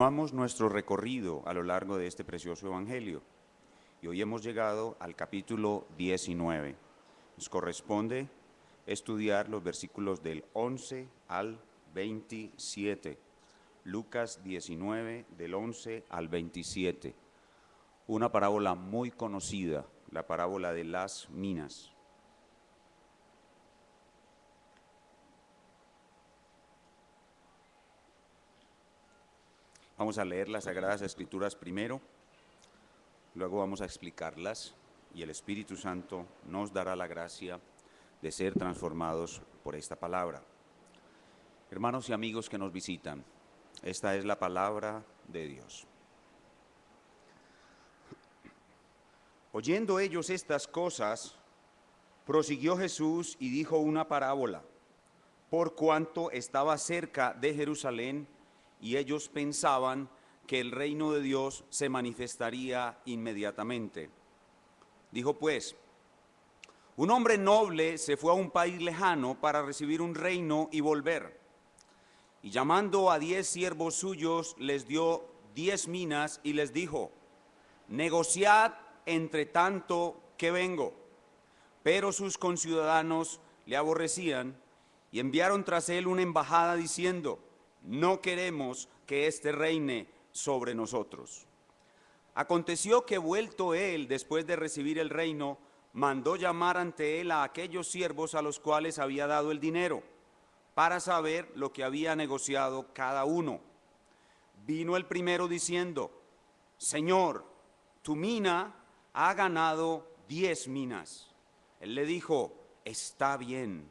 Continuamos nuestro recorrido a lo largo de este precioso evangelio y hoy hemos llegado al capítulo 19. Nos corresponde estudiar los versículos del 11 al 27. Lucas 19, del 11 al 27. Una parábola muy conocida, la parábola de las minas. Vamos a leer las Sagradas Escrituras primero, luego vamos a explicarlas y el Espíritu Santo nos dará la gracia de ser transformados por esta palabra. Hermanos y amigos que nos visitan, esta es la palabra de Dios. Oyendo ellos estas cosas, prosiguió Jesús y dijo una parábola, por cuanto estaba cerca de Jerusalén, y ellos pensaban que el reino de Dios se manifestaría inmediatamente. Dijo pues, un hombre noble se fue a un país lejano para recibir un reino y volver. Y llamando a 10 siervos suyos, les dio 10 minas y les dijo, negociad entre tanto que vengo. Pero sus conciudadanos le aborrecían y enviaron tras él una embajada diciendo, no queremos que éste reine sobre nosotros. Aconteció que vuelto él, después de recibir el reino, mandó llamar ante él a aquellos siervos a los cuales había dado el dinero, para saber lo que había negociado cada uno. Vino el primero diciendo, Señor, tu mina ha ganado 10 minas. Él le dijo, está bien,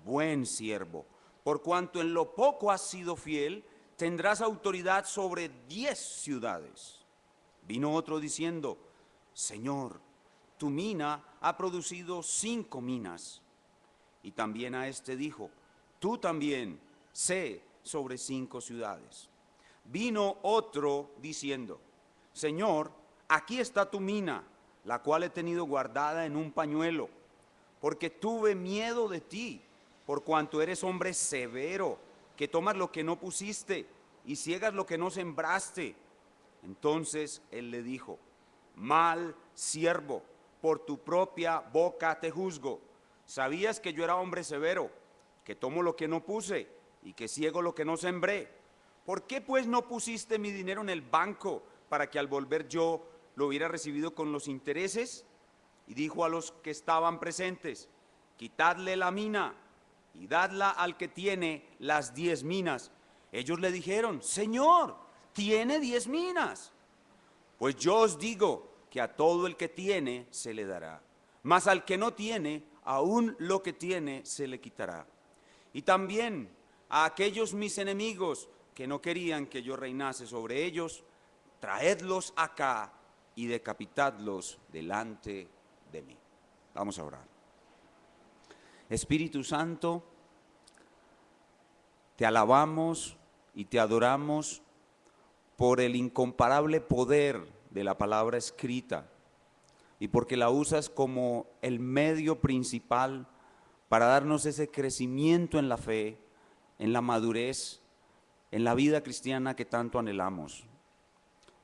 buen siervo. Por cuanto en lo poco has sido fiel, tendrás autoridad sobre 10 ciudades. Vino otro diciendo, Señor, tu mina ha producido 5 minas. Y también a este dijo, tú también sé sobre 5 ciudades. Vino otro diciendo, Señor, aquí está tu mina, la cual he tenido guardada en un pañuelo, porque tuve miedo de ti, por cuanto eres hombre severo, que tomas lo que no pusiste y ciegas lo que no sembraste. Entonces él le dijo, mal siervo, por tu propia boca te juzgo. Sabías que yo era hombre severo, que tomo lo que no puse y que ciego lo que no sembré. ¿Por qué pues no pusiste mi dinero en el banco para que al volver yo lo hubiera recibido con los intereses? Y dijo a los que estaban presentes, quitadle la mina y dadla al que tiene las 10 minas. Ellos le dijeron, Señor, tiene 10 minas. Pues yo os digo que a todo el que tiene se le dará, mas al que no tiene, aún lo que tiene se le quitará. Y también a aquellos mis enemigos que no querían que yo reinase sobre ellos, traedlos acá y decapitadlos delante de mí. Vamos a orar. Espíritu Santo, te alabamos y te adoramos por el incomparable poder de la palabra escrita y porque la usas como el medio principal para darnos ese crecimiento en la fe, en la madurez, en la vida cristiana que tanto anhelamos.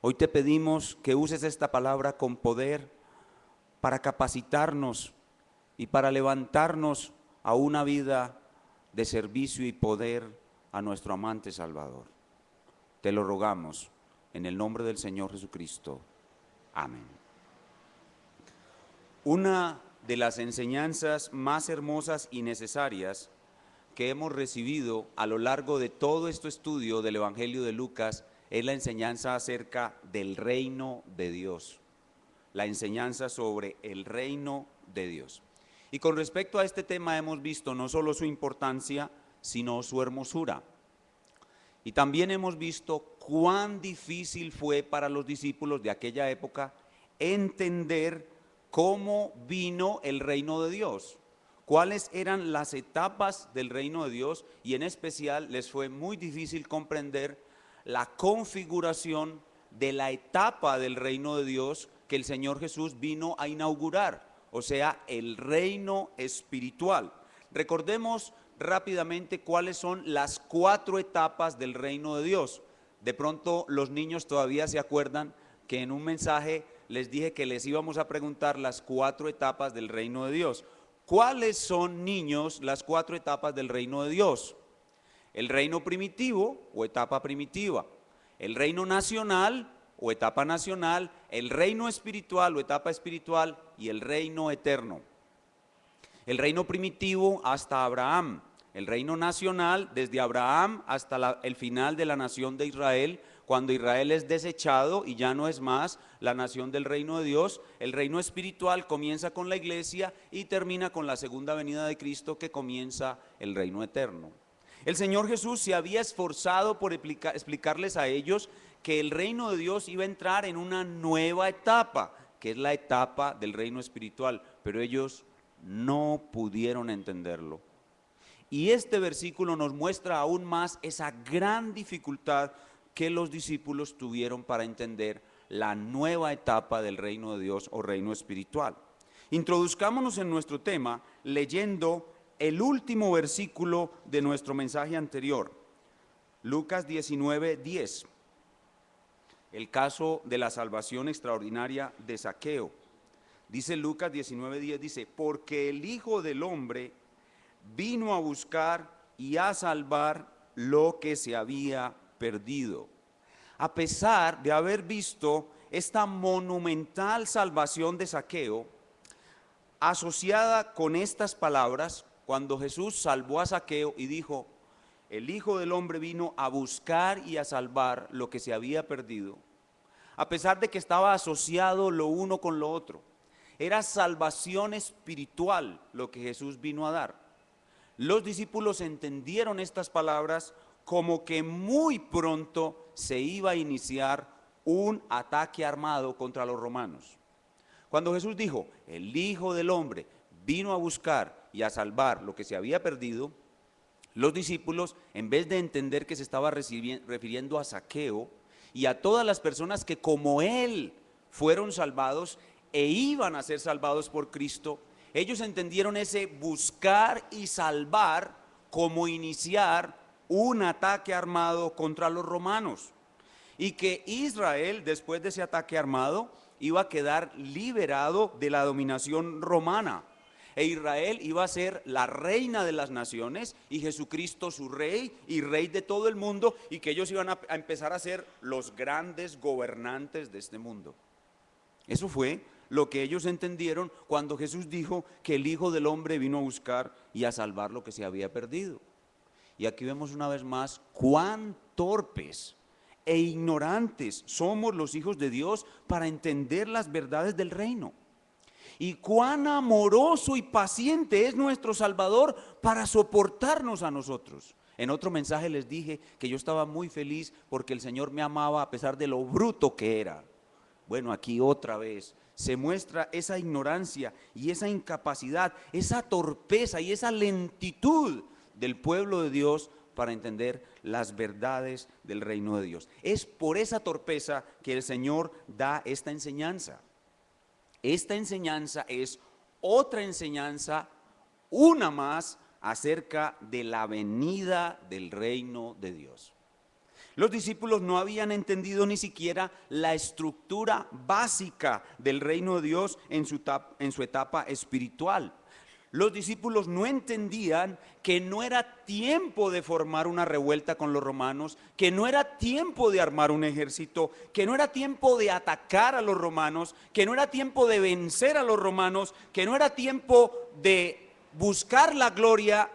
Hoy te pedimos que uses esta palabra con poder para capacitarnos y para levantarnos a una vida de servicio y poder a nuestro amante Salvador. Te lo rogamos en el nombre del Señor Jesucristo. Amén. Una de las enseñanzas más hermosas y necesarias que hemos recibido a lo largo de todo este estudio del Evangelio de Lucas es la enseñanza acerca del reino de Dios, la enseñanza sobre el reino de Dios. Y con respecto a este tema hemos visto no solo su importancia, sino su hermosura. Y también hemos visto cuán difícil fue para los discípulos de aquella época entender cómo vino el reino de Dios, cuáles eran las etapas del reino de Dios, y en especial les fue muy difícil comprender la configuración de la etapa del reino de Dios que el Señor Jesús vino a inaugurar, o sea, el reino espiritual. Recordemos rápidamente cuáles son las 4 etapas del reino de Dios. De pronto los niños todavía se acuerdan que en un mensaje les dije que les íbamos a preguntar las 4 etapas del reino de Dios. ¿Cuáles son, niños, las 4 etapas del reino de Dios? El reino primitivo o etapa primitiva, el reino nacional o etapa nacional, el reino espiritual o etapa espiritual y el reino eterno. El reino primitivo hasta Abraham, el reino nacional desde Abraham hasta el final de la nación de Israel, cuando Israel es desechado y ya no es más la nación del reino de Dios. El reino espiritual comienza con la iglesia y termina con la segunda venida de Cristo, que comienza el reino eterno. El Señor Jesús se había esforzado por explicarles a ellos que el reino de Dios iba a entrar en una nueva etapa, que es la etapa del reino espiritual, pero ellos no pudieron entenderlo. Y este versículo nos muestra aún más esa gran dificultad que los discípulos tuvieron para entender la nueva etapa del reino de Dios o reino espiritual. Introduzcámonos en nuestro tema leyendo el último versículo de nuestro mensaje anterior, Lucas 19:10, el caso de la salvación extraordinaria de Zaqueo. Dice Lucas 19:10, dice, porque el Hijo del Hombre vino a buscar y a salvar lo que se había perdido. A pesar de haber visto esta monumental salvación de Zaqueo, asociada con estas palabras, cuando Jesús salvó a Zaqueo y dijo, el Hijo del Hombre vino a buscar y a salvar lo que se había perdido, a pesar de que estaba asociado lo uno con lo otro, era salvación espiritual lo que Jesús vino a dar. Los discípulos entendieron estas palabras como que muy pronto se iba a iniciar un ataque armado contra los romanos. Cuando Jesús dijo, el Hijo del Hombre vino a buscar y a salvar lo que se había perdido, los discípulos, en vez de entender que se estaba refiriendo a Zaqueo y a todas las personas que como él fueron salvados e iban a ser salvados por Cristo, ellos entendieron ese buscar y salvar como iniciar un ataque armado contra los romanos, y que Israel, después de ese ataque armado, iba a quedar liberado de la dominación romana, e Israel iba a ser la reina de las naciones y Jesucristo su rey y rey de todo el mundo, y que ellos iban a empezar a ser los grandes gobernantes de este mundo. Eso fue lo que ellos entendieron cuando Jesús dijo que el Hijo del Hombre vino a buscar y a salvar lo que se había perdido. Y aquí vemos una vez más cuán torpes e ignorantes somos los hijos de Dios para entender las verdades del reino. Y cuán amoroso y paciente es nuestro Salvador para soportarnos a nosotros. En otro mensaje les dije que yo estaba muy feliz porque el Señor me amaba a pesar de lo bruto que era. Bueno, aquí otra vez se muestra esa ignorancia y esa incapacidad, esa torpeza y esa lentitud del pueblo de Dios para entender las verdades del reino de Dios. Es por esa torpeza que el Señor da esta enseñanza. Esta enseñanza es otra enseñanza, una más, acerca de la venida del reino de Dios. Los discípulos no habían entendido ni siquiera la estructura básica del reino de Dios en su etapa espiritual. Los discípulos no entendían que no era tiempo de formar una revuelta con los romanos, que no era tiempo de armar un ejército, que no era tiempo de atacar a los romanos, que no era tiempo de vencer a los romanos, que no era tiempo de buscar la gloria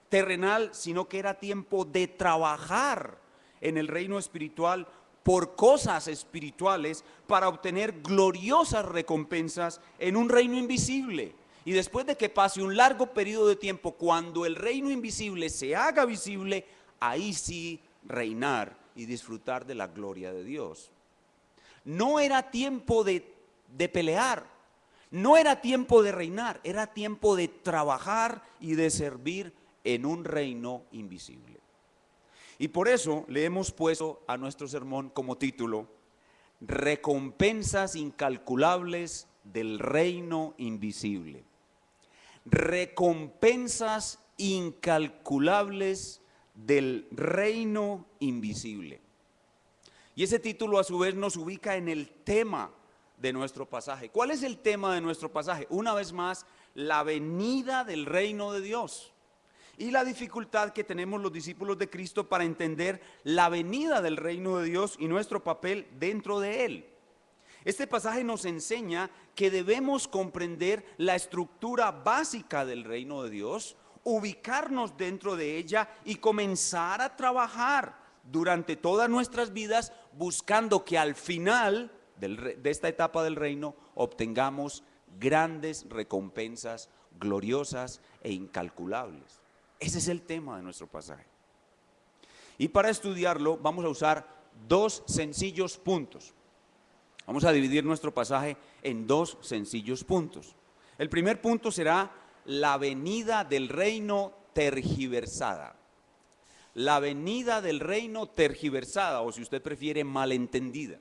terrenal, sino que era tiempo de trabajar en el reino espiritual por cosas espirituales para obtener gloriosas recompensas en un reino invisible. Y después de que pase un largo periodo de tiempo, cuando el reino invisible se haga visible, ahí sí reinar y disfrutar de la gloria de Dios. No era tiempo de pelear, no era tiempo de reinar, era tiempo de trabajar y de servir en un reino invisible. Y por eso le hemos puesto a nuestro sermón como título, recompensas incalculables del reino invisible. Recompensas incalculables del reino invisible. Y ese título a su vez nos ubica en el tema de nuestro pasaje. ¿Cuál es el tema de nuestro pasaje? Una vez más, la venida del reino de Dios. Y la dificultad que tenemos los discípulos de Cristo para entender la venida del reino de Dios y nuestro papel dentro de él. Este pasaje nos enseña que debemos comprender la estructura básica del reino de Dios, ubicarnos dentro de ella y comenzar a trabajar durante todas nuestras vidas buscando que al final de esta etapa del reino obtengamos grandes recompensas gloriosas e incalculables. Ese es el tema de nuestro pasaje. Y para estudiarlo vamos a usar dos sencillos puntos. Vamos a dividir nuestro pasaje en dos sencillos puntos. El primer punto será la venida del reino tergiversada. La venida del reino tergiversada, o si usted prefiere, malentendida.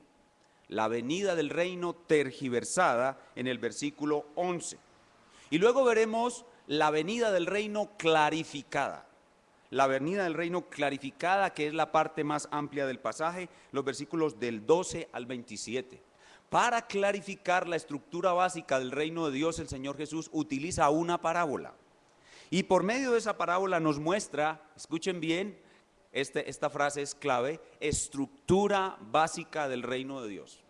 La venida del reino tergiversada en el versículo 11. Y luego veremos la venida del reino clarificada. La venida del reino clarificada, que es la parte más amplia del pasaje, los versículos del 12 al 27. Para clarificar la estructura básica del reino de Dios, el Señor Jesús utiliza una parábola. Y por medio de esa parábola nos muestra, escuchen bien, esta frase es clave, estructura básica del reino de Dios.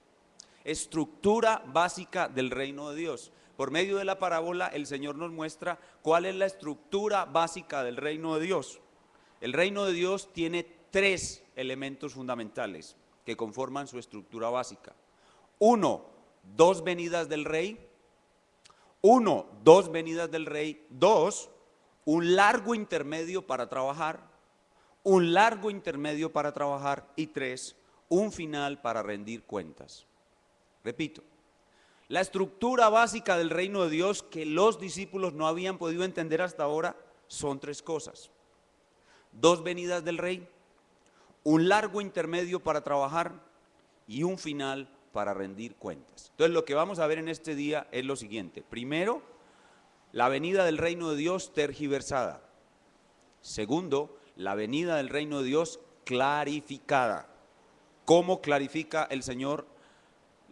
Estructura básica del reino de Dios. Por medio de la parábola el Señor nos muestra cuál es la estructura básica del reino de Dios. El reino de Dios tiene tres elementos fundamentales que conforman su estructura básica. Uno, dos venidas del rey. Uno, dos venidas del rey. Dos, un largo intermedio para trabajar. Un largo intermedio para trabajar. Y tres, un final para rendir cuentas. Repito, la estructura básica del reino de Dios que los discípulos no habían podido entender hasta ahora son tres cosas. Dos venidas del rey, un largo intermedio para trabajar y un final para rendir cuentas. Entonces lo que vamos a ver en este día es lo siguiente. Primero, la venida del reino de Dios tergiversada. Segundo, la venida del reino de Dios clarificada. ¿Cómo clarifica el Señor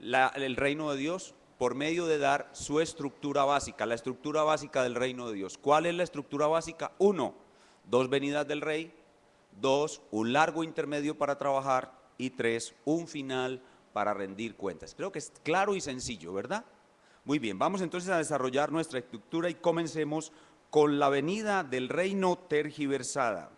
el reino de Dios? Por medio de dar su estructura básica, la estructura básica del reino de Dios. ¿Cuál es la estructura básica? Uno, dos venidas del rey. Dos, un largo intermedio para trabajar. Y tres, un final para rendir cuentas. Creo que es claro y sencillo, ¿verdad? Muy bien, vamos entonces a desarrollar nuestra estructura y comencemos con la venida del reino tergiversada.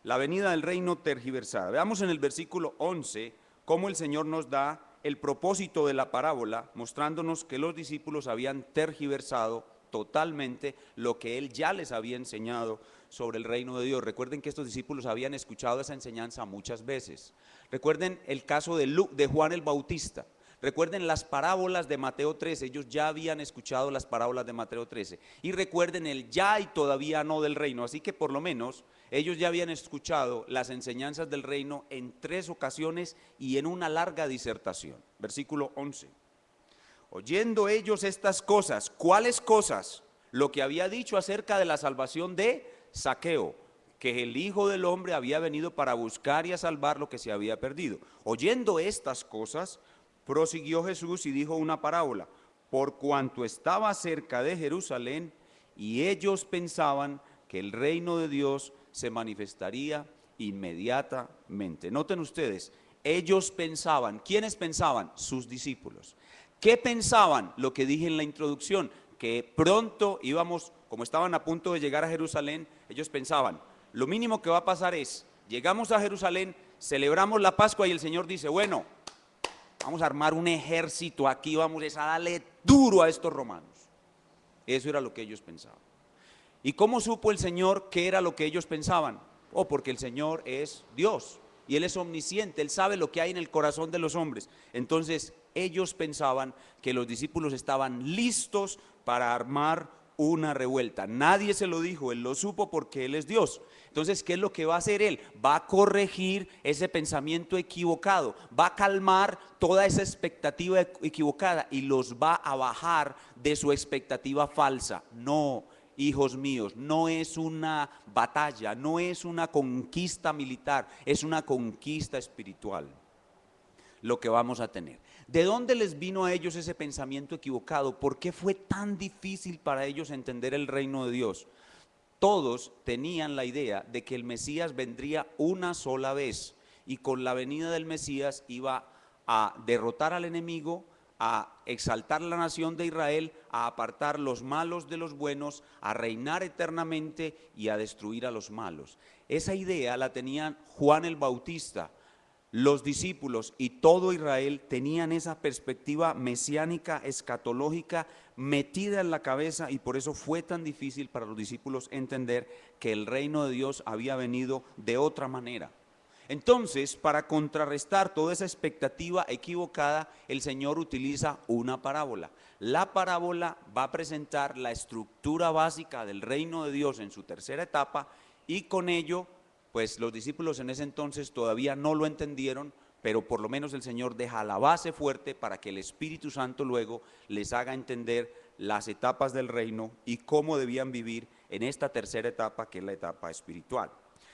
La venida del reino tergiversada. Veamos en el versículo 11 cómo el Señor nos da el propósito de la parábola, mostrándonos que los discípulos habían tergiversado totalmente lo que Él ya les había enseñado sobre el reino de Dios. Recuerden que estos discípulos habían escuchado esa enseñanza muchas veces. Recuerden el caso de Juan el Bautista. Recuerden las parábolas de Mateo 13, ellos ya habían escuchado las parábolas de Mateo 13. Y recuerden el ya y todavía no del reino, así que por lo menos ellos ya habían escuchado las enseñanzas del reino en 3 ocasiones y en una larga disertación. Versículo 11. Oyendo ellos estas cosas, ¿cuáles cosas? Lo que había dicho acerca de la salvación de Zaqueo, que el Hijo del Hombre había venido para buscar y a salvar lo que se había perdido. Oyendo estas cosas, prosiguió Jesús y dijo una parábola, por cuanto estaba cerca de Jerusalén y ellos pensaban que el reino de Dios se manifestaría inmediatamente. Noten ustedes, ellos pensaban, ¿quiénes pensaban? Sus discípulos. ¿Qué pensaban? Lo que dije en la introducción, que pronto íbamos, como estaban a punto de llegar a Jerusalén, ellos pensaban, lo mínimo que va a pasar es, llegamos a Jerusalén, celebramos la Pascua y el Señor dice, bueno, vamos a armar un ejército aquí, vamos a darle duro a estos romanos. Eso era lo que ellos pensaban. ¿Y cómo supo el Señor qué era lo que ellos pensaban? Oh, porque el Señor es Dios y Él es omnisciente, Él sabe lo que hay en el corazón de los hombres. Entonces ellos pensaban que los discípulos estaban listos para armar una revuelta. Nadie se lo dijo, Él lo supo porque Él es Dios. Entonces, ¿qué es lo que va a hacer Él? Va a corregir ese pensamiento equivocado, va a calmar toda esa expectativa equivocada y los va a bajar de su expectativa falsa. No, hijos míos, no es una batalla, no es una conquista militar, es una conquista espiritual. lo que vamos a tener. ¿De dónde les vino a ellos ese pensamiento equivocado? ¿Por qué fue tan difícil para ellos entender el reino de Dios? Todos tenían la idea de que el Mesías vendría una sola vez y con la venida del Mesías iba a derrotar al enemigo, a exaltar la nación de Israel, a apartar los malos de los buenos, a reinar eternamente y a destruir a los malos. Esa idea la tenían Juan el Bautista. Los discípulos y todo Israel tenían esa perspectiva mesiánica, escatológica, metida en la cabeza, y por eso fue tan difícil para los discípulos entender que el reino de Dios había venido de otra manera. Entonces, para contrarrestar toda esa expectativa equivocada, el Señor utiliza una parábola. La parábola va a presentar la estructura básica del reino de Dios en su tercera etapa, y con ello pues los discípulos en ese entonces todavía no lo entendieron, pero por lo menos el Señor deja la base fuerte para que el Espíritu Santo luego les haga entender las etapas del reino y cómo debían vivir en esta tercera etapa, que es la etapa espiritual.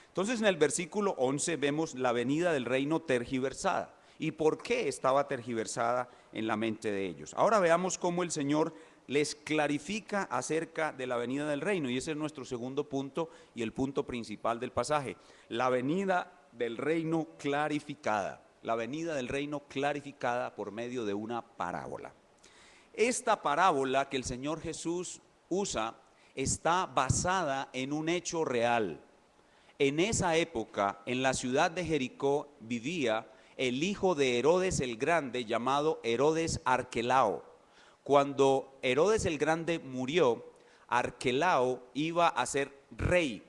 Entonces en el versículo 11 vemos la venida del reino tergiversada. ¿Y por qué estaba tergiversada en la mente de ellos? Ahora veamos cómo el Señor les clarifica acerca de la venida del reino, y ese es nuestro segundo punto y el punto principal del pasaje. La venida del reino clarificada, la venida del reino clarificada por medio de una parábola. Esta parábola que el Señor Jesús usa está basada en un hecho real. En esa época, en la ciudad de Jericó, vivía el hijo de Herodes el Grande, llamado Herodes Arquelao. Cuando Herodes el Grande murió, Arquelao iba a ser rey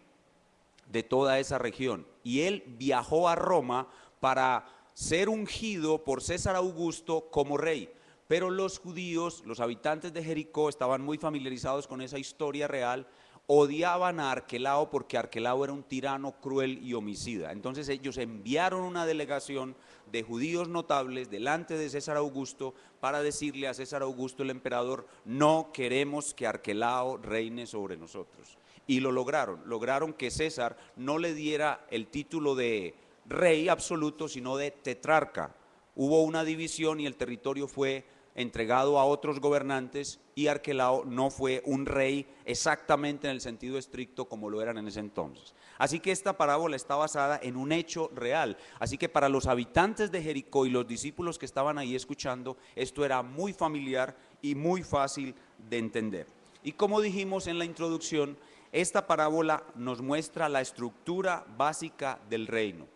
de toda esa región, y él viajó a Roma para ser ungido por César Augusto como rey. Pero los judíos, los habitantes de Jericó, estaban muy familiarizados con esa historia real, odiaban a Arquelao porque Arquelao era un tirano cruel y homicida. Entonces ellos enviaron una delegación de judíos notables delante de César Augusto para decirle a César Augusto el emperador: no queremos que Arquelao reine sobre nosotros. Y lo lograron que César no le diera el título de rey absoluto, sino de tetrarca. Hubo una división y el territorio fue entregado a otros gobernantes, y Arquelao no fue un rey exactamente en el sentido estricto como lo eran en ese entonces. Así que esta parábola está basada en un hecho real. Así que para los habitantes de Jericó y los discípulos que estaban ahí escuchando, esto era muy familiar y muy fácil de entender. Y como dijimos en la introducción, esta parábola nos muestra la estructura básica del reino,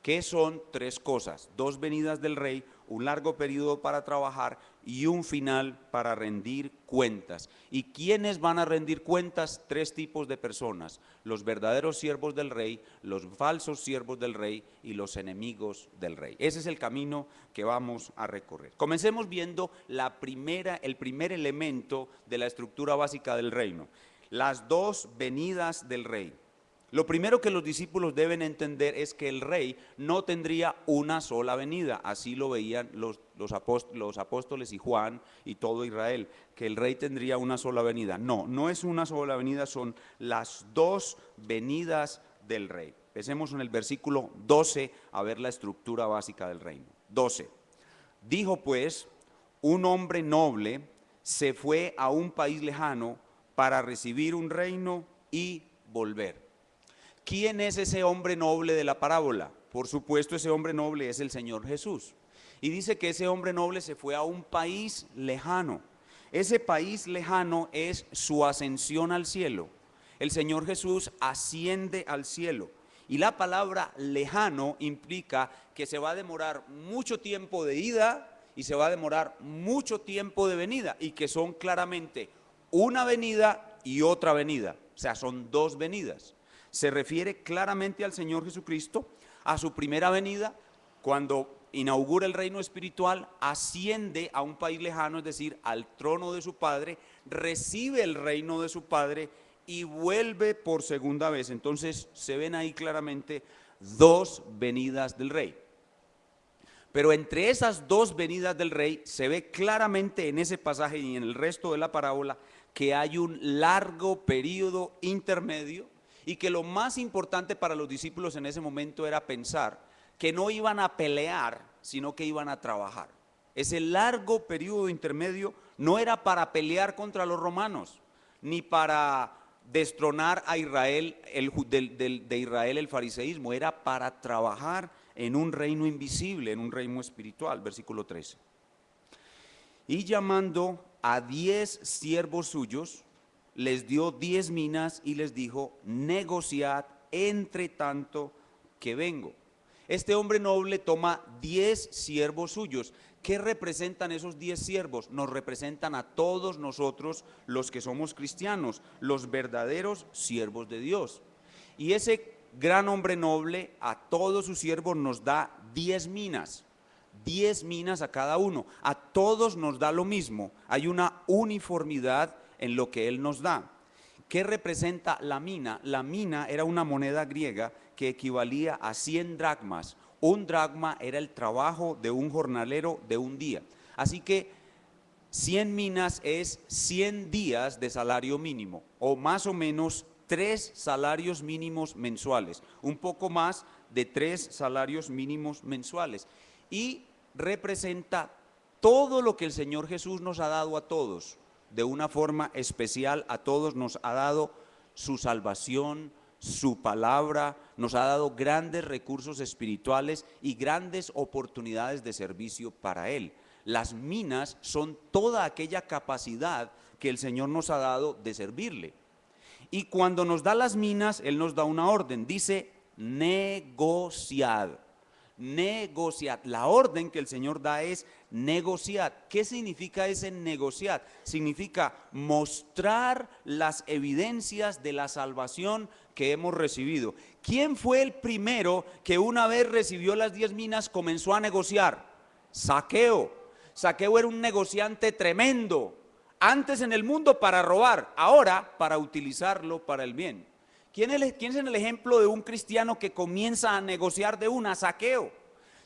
que son tres cosas: dos venidas del rey, un largo periodo para trabajar y un final para rendir cuentas. ¿Y quiénes van a rendir cuentas? Tres tipos de personas: los verdaderos siervos del rey, los falsos siervos del rey y los enemigos del rey. Ese es el camino que vamos a recorrer. Comencemos viendo el primer elemento de la estructura básica del reino: las dos venidas del rey. Lo primero que los discípulos deben entender es que el rey no tendría una sola venida. Así lo veían los apóstoles y Juan y todo Israel, que el rey tendría una sola venida. No, no es una sola venida, son las dos venidas del rey. Empecemos en el versículo 12 a ver la estructura básica del reino. 12. Dijo pues: un hombre noble se fue a un país lejano para recibir un reino y volver. ¿Quién es ese hombre noble de la parábola? Por supuesto, ese hombre noble es el Señor Jesús. Y dice que ese hombre noble se fue a un país lejano. Ese país lejano es su ascensión al cielo. El Señor Jesús asciende al cielo. Y la palabra lejano implica que se va a demorar mucho tiempo de ida y se va a demorar mucho tiempo de venida, y que son claramente una venida y otra venida. O sea, son dos venidas. Se refiere claramente al Señor Jesucristo, a su primera venida, cuando inaugura el reino espiritual, asciende a un país lejano, es decir, al trono de su Padre, recibe el reino de su Padre y vuelve por segunda vez. Entonces se ven ahí claramente dos venidas del rey. Pero entre esas dos venidas del rey se ve claramente en ese pasaje y en el resto de la parábola que hay un largo periodo intermedio, y que lo más importante para los discípulos en ese momento era pensar que no iban a pelear sino que iban a trabajar. Ese largo periodo intermedio no era para pelear contra los romanos, ni para destronar a Israel, de Israel el fariseísmo, era para trabajar en un reino invisible, en un reino espiritual. Versículo 13. Y llamando a 10 siervos suyos, les dio 10 minas y les dijo: negociad entre tanto que vengo. Este hombre noble toma 10 siervos suyos. ¿Qué representan esos 10 siervos? Nos representan a todos nosotros los que somos cristianos, los verdaderos siervos de Dios. Y ese gran hombre noble a todos sus siervos nos da 10 minas. 10 minas a cada uno. A todos nos da lo mismo. Hay una uniformidad en lo que él nos da. ¿Qué representa la mina? La mina era una moneda griega que equivalía a 100 dracmas. Un dracma era el trabajo de un jornalero de un día. Así que 100 minas es 100 días de salario mínimo, o más o menos 3 salarios mínimos mensuales, un poco más de 3 salarios mínimos mensuales. Y representa todo lo que el Señor Jesús nos ha dado a todos. De una forma especial a todos nos ha dado su salvación, su palabra, nos ha dado grandes recursos espirituales y grandes oportunidades de servicio para Él. Las minas son toda aquella capacidad que el Señor nos ha dado de servirle. Y cuando nos da las minas, Él nos da una orden, dice: negociad. Negociad. La orden que el Señor da es negociar. ¿Qué significa ese negociar? Significa mostrar las evidencias de la salvación que hemos recibido. ¿Quién fue el primero que una vez recibió las 10 minas comenzó a negociar? Zaqueo. Zaqueo era un negociante tremendo. Antes en el mundo para robar, ahora para utilizarlo para el bien. ¿Quién es el ejemplo de un cristiano que comienza a negociar de una? Zaqueo.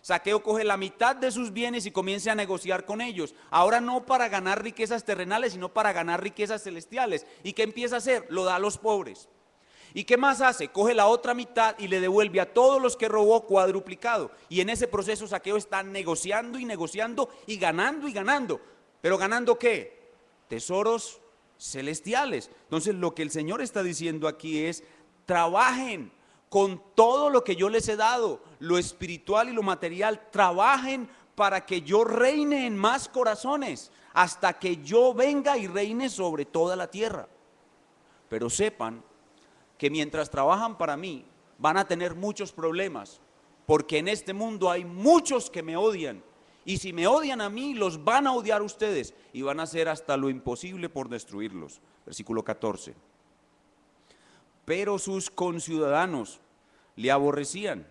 Zaqueo coge la mitad de sus bienes y comienza a negociar con ellos. Ahora no para ganar riquezas terrenales, sino para ganar riquezas celestiales. ¿Y qué empieza a hacer? Lo da a los pobres. ¿Y qué más hace? Coge la otra mitad y le devuelve a todos los que robó cuadruplicado. Y en ese proceso Zaqueo está negociando y negociando y ganando. ¿Pero ganando qué? Tesoros celestiales. Entonces lo que el Señor está diciendo aquí es: trabajen con todo lo que yo les he dado, lo espiritual y lo material. Trabajen para que yo reine en más corazones, hasta que yo venga y reine sobre toda la tierra. Pero sepan que mientras trabajan para mí, van a tener muchos problemas, porque en este mundo hay muchos que me odian. Y si me odian a mí, los van a odiar a ustedes, y van a hacer hasta lo imposible por destruirlos. Versículo 14. Pero sus conciudadanos le aborrecían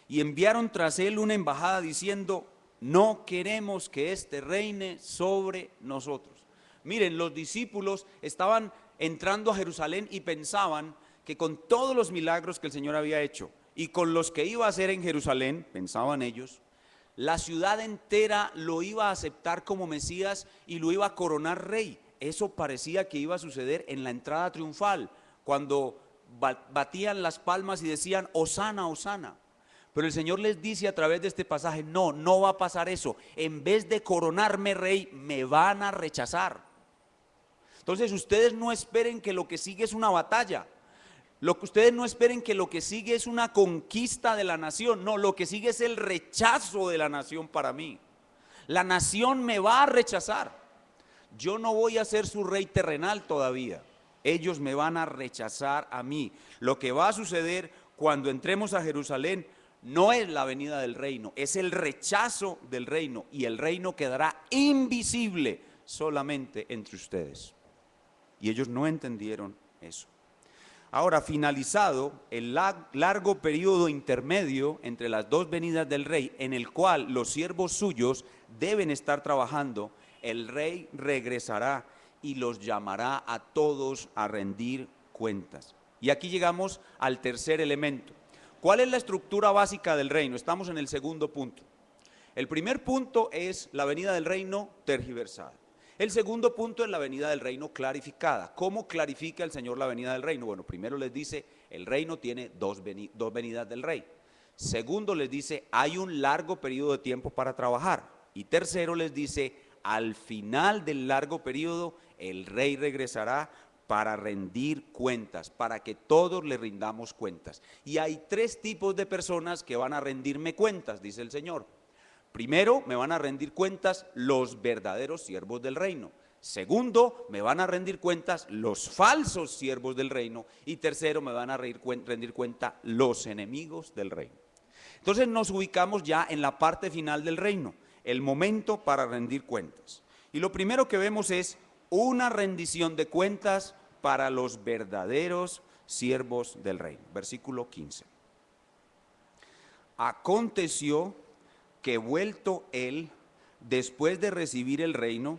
y enviaron tras él una embajada diciendo: no queremos que éste reine sobre nosotros. Miren, los discípulos estaban entrando a Jerusalén y pensaban que con todos los milagros que el Señor había hecho y con los que iba a hacer en Jerusalén, pensaban ellos, la ciudad entera lo iba a aceptar como Mesías y lo iba a coronar rey. Eso parecía que iba a suceder en la entrada triunfal, cuando batían las palmas y decían: Hosana, Hosana. Pero el Señor les dice a través de este pasaje: no, no va a pasar eso. En vez de coronarme rey, me van a rechazar. Entonces ustedes no esperen que lo que sigue es una batalla. Ustedes no esperen que lo que sigue es una conquista de la nación. No, lo que sigue es el rechazo de la nación para mí. La nación me va a rechazar. Yo no voy a ser su rey terrenal todavía. Ellos me van a rechazar a mí. Lo que va a suceder cuando entremos a Jerusalén no es la venida del reino, es el rechazo del reino, y el reino quedará invisible solamente entre ustedes. Y ellos no entendieron eso. Ahora, finalizado el largo periodo intermedio entre las dos venidas del rey, en el cual los siervos suyos deben estar trabajando, el rey regresará y los llamará a todos a rendir cuentas. Y aquí llegamos al tercer elemento. ¿Cuál es la estructura básica del reino? Estamos en el segundo punto. El primer punto es la venida del reino tergiversada. El segundo punto es la venida del reino clarificada. ¿Cómo clarifica el Señor la venida del reino? Bueno, primero les dice: el reino tiene dos venidas del rey. Segundo, les dice, hay un largo periodo de tiempo para trabajar. Y tercero, les dice, al final del largo periodo, el rey regresará para rendir cuentas, para que todos le rindamos cuentas. Y hay tres tipos de personas que van a rendirme cuentas, dice el Señor. Primero, me van a rendir cuentas los verdaderos siervos del reino. Segundo, me van a rendir cuentas los falsos siervos del reino. Y tercero, me van a rendir cuenta los enemigos del reino. Entonces nos ubicamos ya en la parte final del reino, el momento para rendir cuentas. Y lo primero que vemos es una rendición de cuentas para los verdaderos siervos del reino. Versículo 15. Aconteció que vuelto él, después de recibir el reino,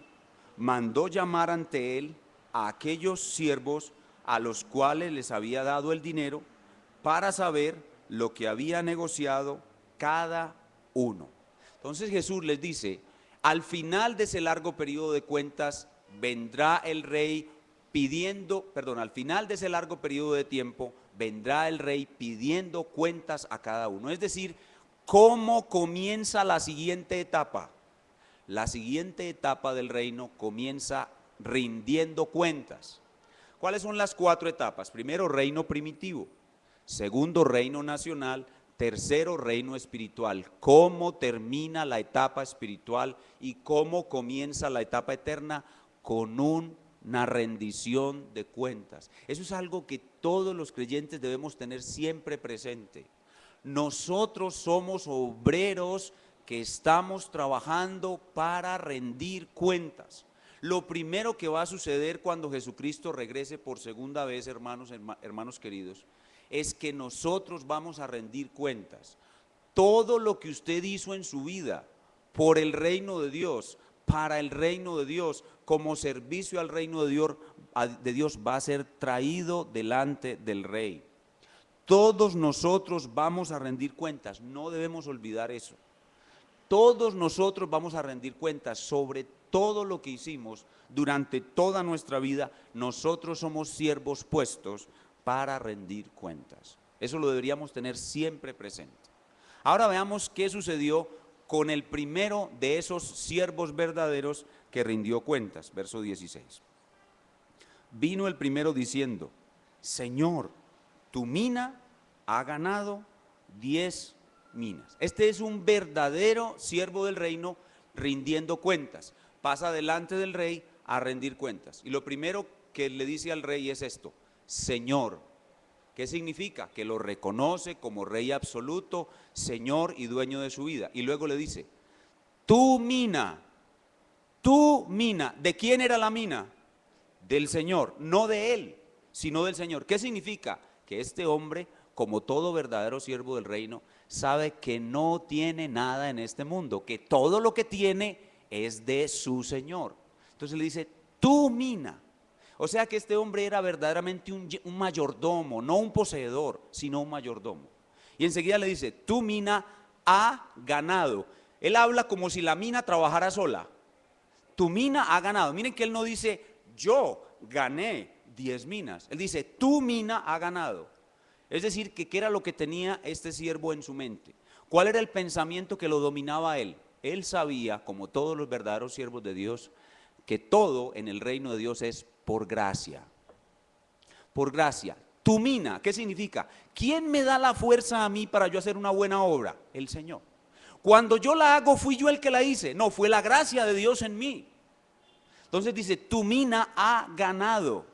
mandó llamar ante él a aquellos siervos a los cuales les había dado el dinero para saber lo que había negociado cada uno. Entonces Jesús les dice, al final de ese largo periodo de cuentas vendrá el rey al final de ese largo periodo de tiempo vendrá el rey pidiendo cuentas a cada uno. Es decir, ¿cómo comienza la siguiente etapa? La siguiente etapa del reino comienza rindiendo cuentas. ¿Cuáles son las cuatro etapas? Primero, reino primitivo. Segundo, reino nacional. Tercero, reino espiritual. ¿Cómo termina la etapa espiritual y cómo comienza la etapa eterna? Con una rendición de cuentas. Eso es algo que todos los creyentes debemos tener siempre presente. Nosotros somos obreros que estamos trabajando para rendir cuentas. Lo primero que va a suceder cuando Jesucristo regrese por segunda vez, hermanos queridos, es que nosotros vamos a rendir cuentas. Todo lo que usted hizo en su vida por el reino de Dios, para el reino de Dios, como servicio al reino de Dios va a ser traído delante del rey. Todos nosotros vamos a rendir cuentas, no debemos olvidar eso. Todos nosotros vamos a rendir cuentas sobre todo lo que hicimos durante toda nuestra vida. Nosotros somos siervos puestos para rendir cuentas. Eso lo deberíamos tener siempre presente. Ahora veamos qué sucedió con el primero de esos siervos verdaderos que rindió cuentas. Verso 16. Vino el primero diciendo, Señor, tu mina ha ganado 10 minas. Este es un verdadero siervo del reino rindiendo cuentas. Pasa delante del rey a rendir cuentas. Y lo primero que le dice al rey es esto, Señor. ¿Qué significa? Que lo reconoce como rey absoluto, señor y dueño de su vida. Y luego le dice, tu mina, ¿de quién era la mina? Del Señor, no de él, sino del Señor. ¿Qué significa? Que este hombre, como todo verdadero siervo del reino, sabe que no tiene nada en este mundo, que todo lo que tiene es de su Señor. Entonces le dice, tu mina. O sea que este hombre era verdaderamente un mayordomo, no un poseedor, sino un mayordomo. Y enseguida le dice, tu mina ha ganado. Él habla como si la mina trabajara sola. Tu mina ha ganado. Miren que él no dice, yo gané 10 minas. Él dice, tu mina ha ganado. Es decir, que ¿qué era lo que tenía este siervo en su mente? ¿Cuál era el pensamiento que lo dominaba a él? Él sabía, como todos los verdaderos siervos de Dios, que todo en el reino de Dios es por gracia. Por gracia. Tu mina, ¿qué significa? ¿Quién me da la fuerza a mí para yo hacer una buena obra? El Señor. Cuando yo la hago, ¿fui yo el que la hice? No, fue la gracia de Dios en mí. Entonces dice, tu mina ha ganado.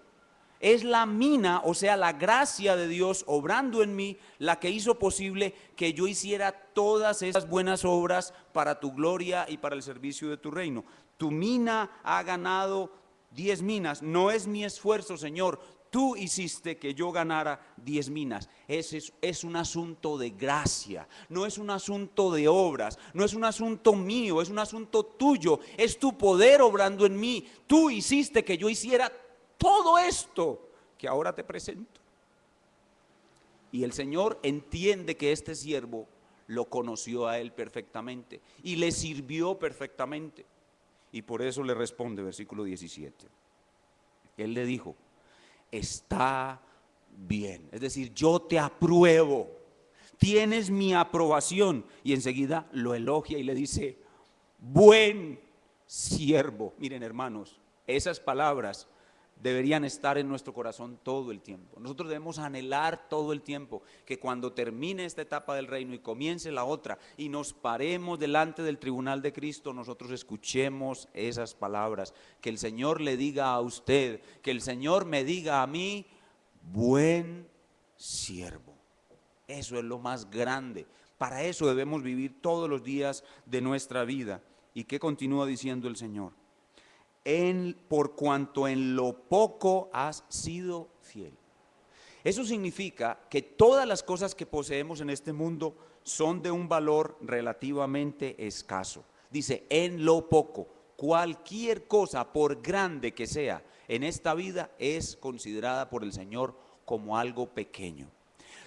Es la mina, o sea, la gracia de Dios obrando en mí, la que hizo posible que yo hiciera todas esas buenas obras para tu gloria y para el servicio de tu reino. Tu mina ha ganado 10 minas, no es mi esfuerzo, Señor. Tú hiciste que yo ganara 10 minas. Es un asunto de gracia, no es un asunto de obras, no es un asunto mío, es un asunto tuyo. Es tu poder obrando en mí. Tú hiciste que yo hiciera todo esto que ahora te presento. Y el Señor entiende que este siervo lo conoció a él perfectamente y le sirvió perfectamente. Y por eso le responde, versículo 17. Él le dijo, está bien. Es decir, yo te apruebo. tienes mi aprobación. Y enseguida lo elogia y le dice, buen siervo. Miren, hermanos, esas palabras deberían estar en nuestro corazón todo el tiempo. Nosotros debemos anhelar todo el tiempo que cuando termine esta etapa del reino y comience la otra y nos paremos delante del tribunal de Cristo, nosotros escuchemos esas palabras, que el Señor le diga a usted, que el Señor me diga a mí, buen siervo. Eso es lo más grande. Para eso debemos vivir todos los días de nuestra vida. ¿Y qué continúa diciendo el Señor? Por cuanto en lo poco has sido fiel. Eso significa que todas las cosas que poseemos en este mundo son de un valor relativamente escaso. Dice, en lo poco, cualquier cosa, por grande que sea, en esta vida es considerada por el Señor como algo pequeño.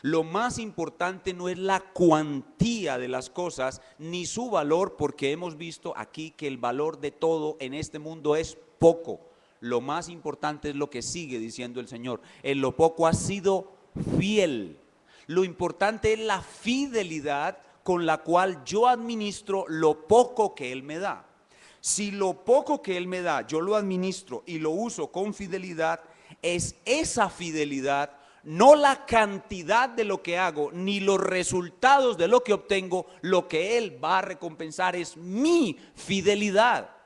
Lo más importante no es la cuantía de las cosas ni su valor, porque hemos visto aquí que el valor de todo en este mundo es poco. Lo más importante es lo que sigue diciendo el Señor. En lo poco has sido fiel. Lo importante es la fidelidad con la cual yo administro lo poco que Él me da. Si lo poco que Él me da yo lo administro y lo uso con fidelidad, es esa fidelidad, no la cantidad de lo que hago, ni los resultados de lo que obtengo, lo que Él va a recompensar es mi fidelidad.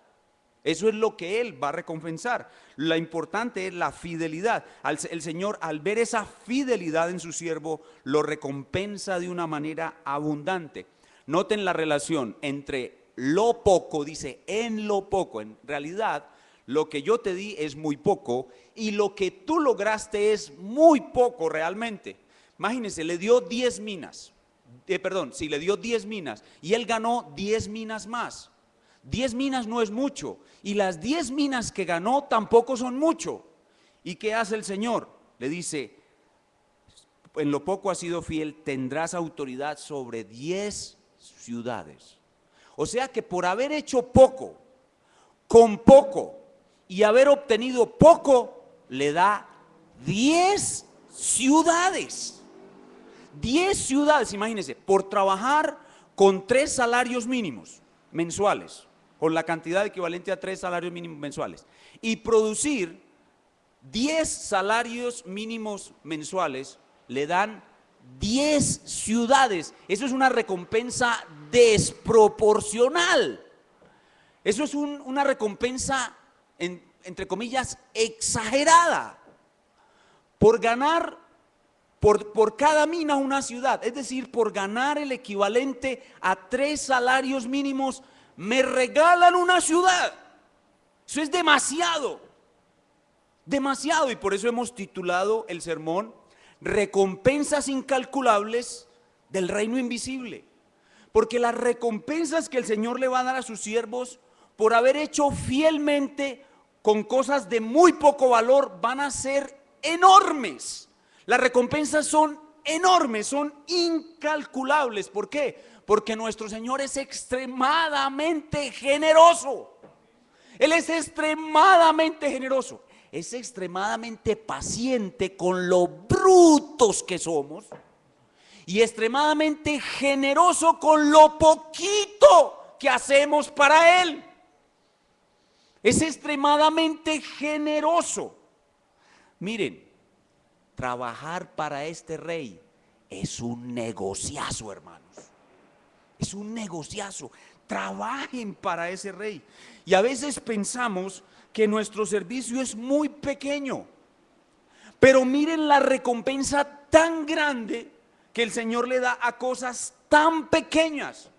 Eso es lo que Él va a recompensar. Lo importante es la fidelidad. El Señor, al ver esa fidelidad en su siervo, lo recompensa de una manera abundante. Noten la relación entre lo poco, dice en lo poco. En realidad, lo que yo te di es muy poco y lo que tú lograste es muy poco realmente. Imagínense, le dio 10 minas, le dio 10 minas y él ganó 10 minas más. 10 minas no es mucho y las 10 minas que ganó tampoco son mucho. ¿Y qué hace el Señor? Le dice, en lo poco has sido fiel, tendrás autoridad sobre 10 ciudades. O sea que por haber hecho poco, con poco y haber obtenido poco, le da 10 ciudades. 10 ciudades, imagínense, por trabajar con 3 salarios mínimos mensuales, con la cantidad equivalente a 3 salarios mínimos mensuales, y producir 10 salarios mínimos mensuales, le dan 10 ciudades. Eso es una recompensa desproporcional. Eso es una recompensa, entre comillas, exagerada, por ganar, por cada mina una ciudad, es decir, por ganar el equivalente a 3 salarios mínimos, me regalan una ciudad. Eso es demasiado, demasiado, y por eso hemos titulado el sermón, recompensas incalculables del reino invisible, porque las recompensas que el Señor le va a dar a sus siervos por haber hecho fielmente con cosas de muy poco valor van a ser enormes. Las recompensas son enormes, son incalculables. ¿Por qué? Porque nuestro Señor es extremadamente generoso. Él es extremadamente generoso. Es extremadamente paciente con lo brutos que somos y extremadamente generoso con lo poquito que hacemos para Él. Es extremadamente generoso. Miren, trabajar para este rey es un negociazo, hermanos. Es un negociazo. Trabajen para ese rey. Y a veces pensamos que nuestro servicio es muy pequeño, pero miren la recompensa tan grande que el Señor le da a cosas tan pequeñas.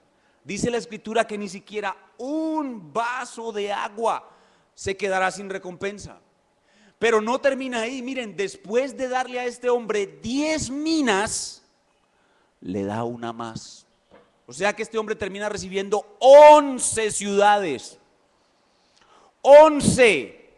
Dice la Escritura que ni siquiera un vaso de agua se quedará sin recompensa. Pero no termina ahí. Miren, después de darle a este hombre 10 minas, le da una más. O sea que este hombre termina recibiendo 11 ciudades. 11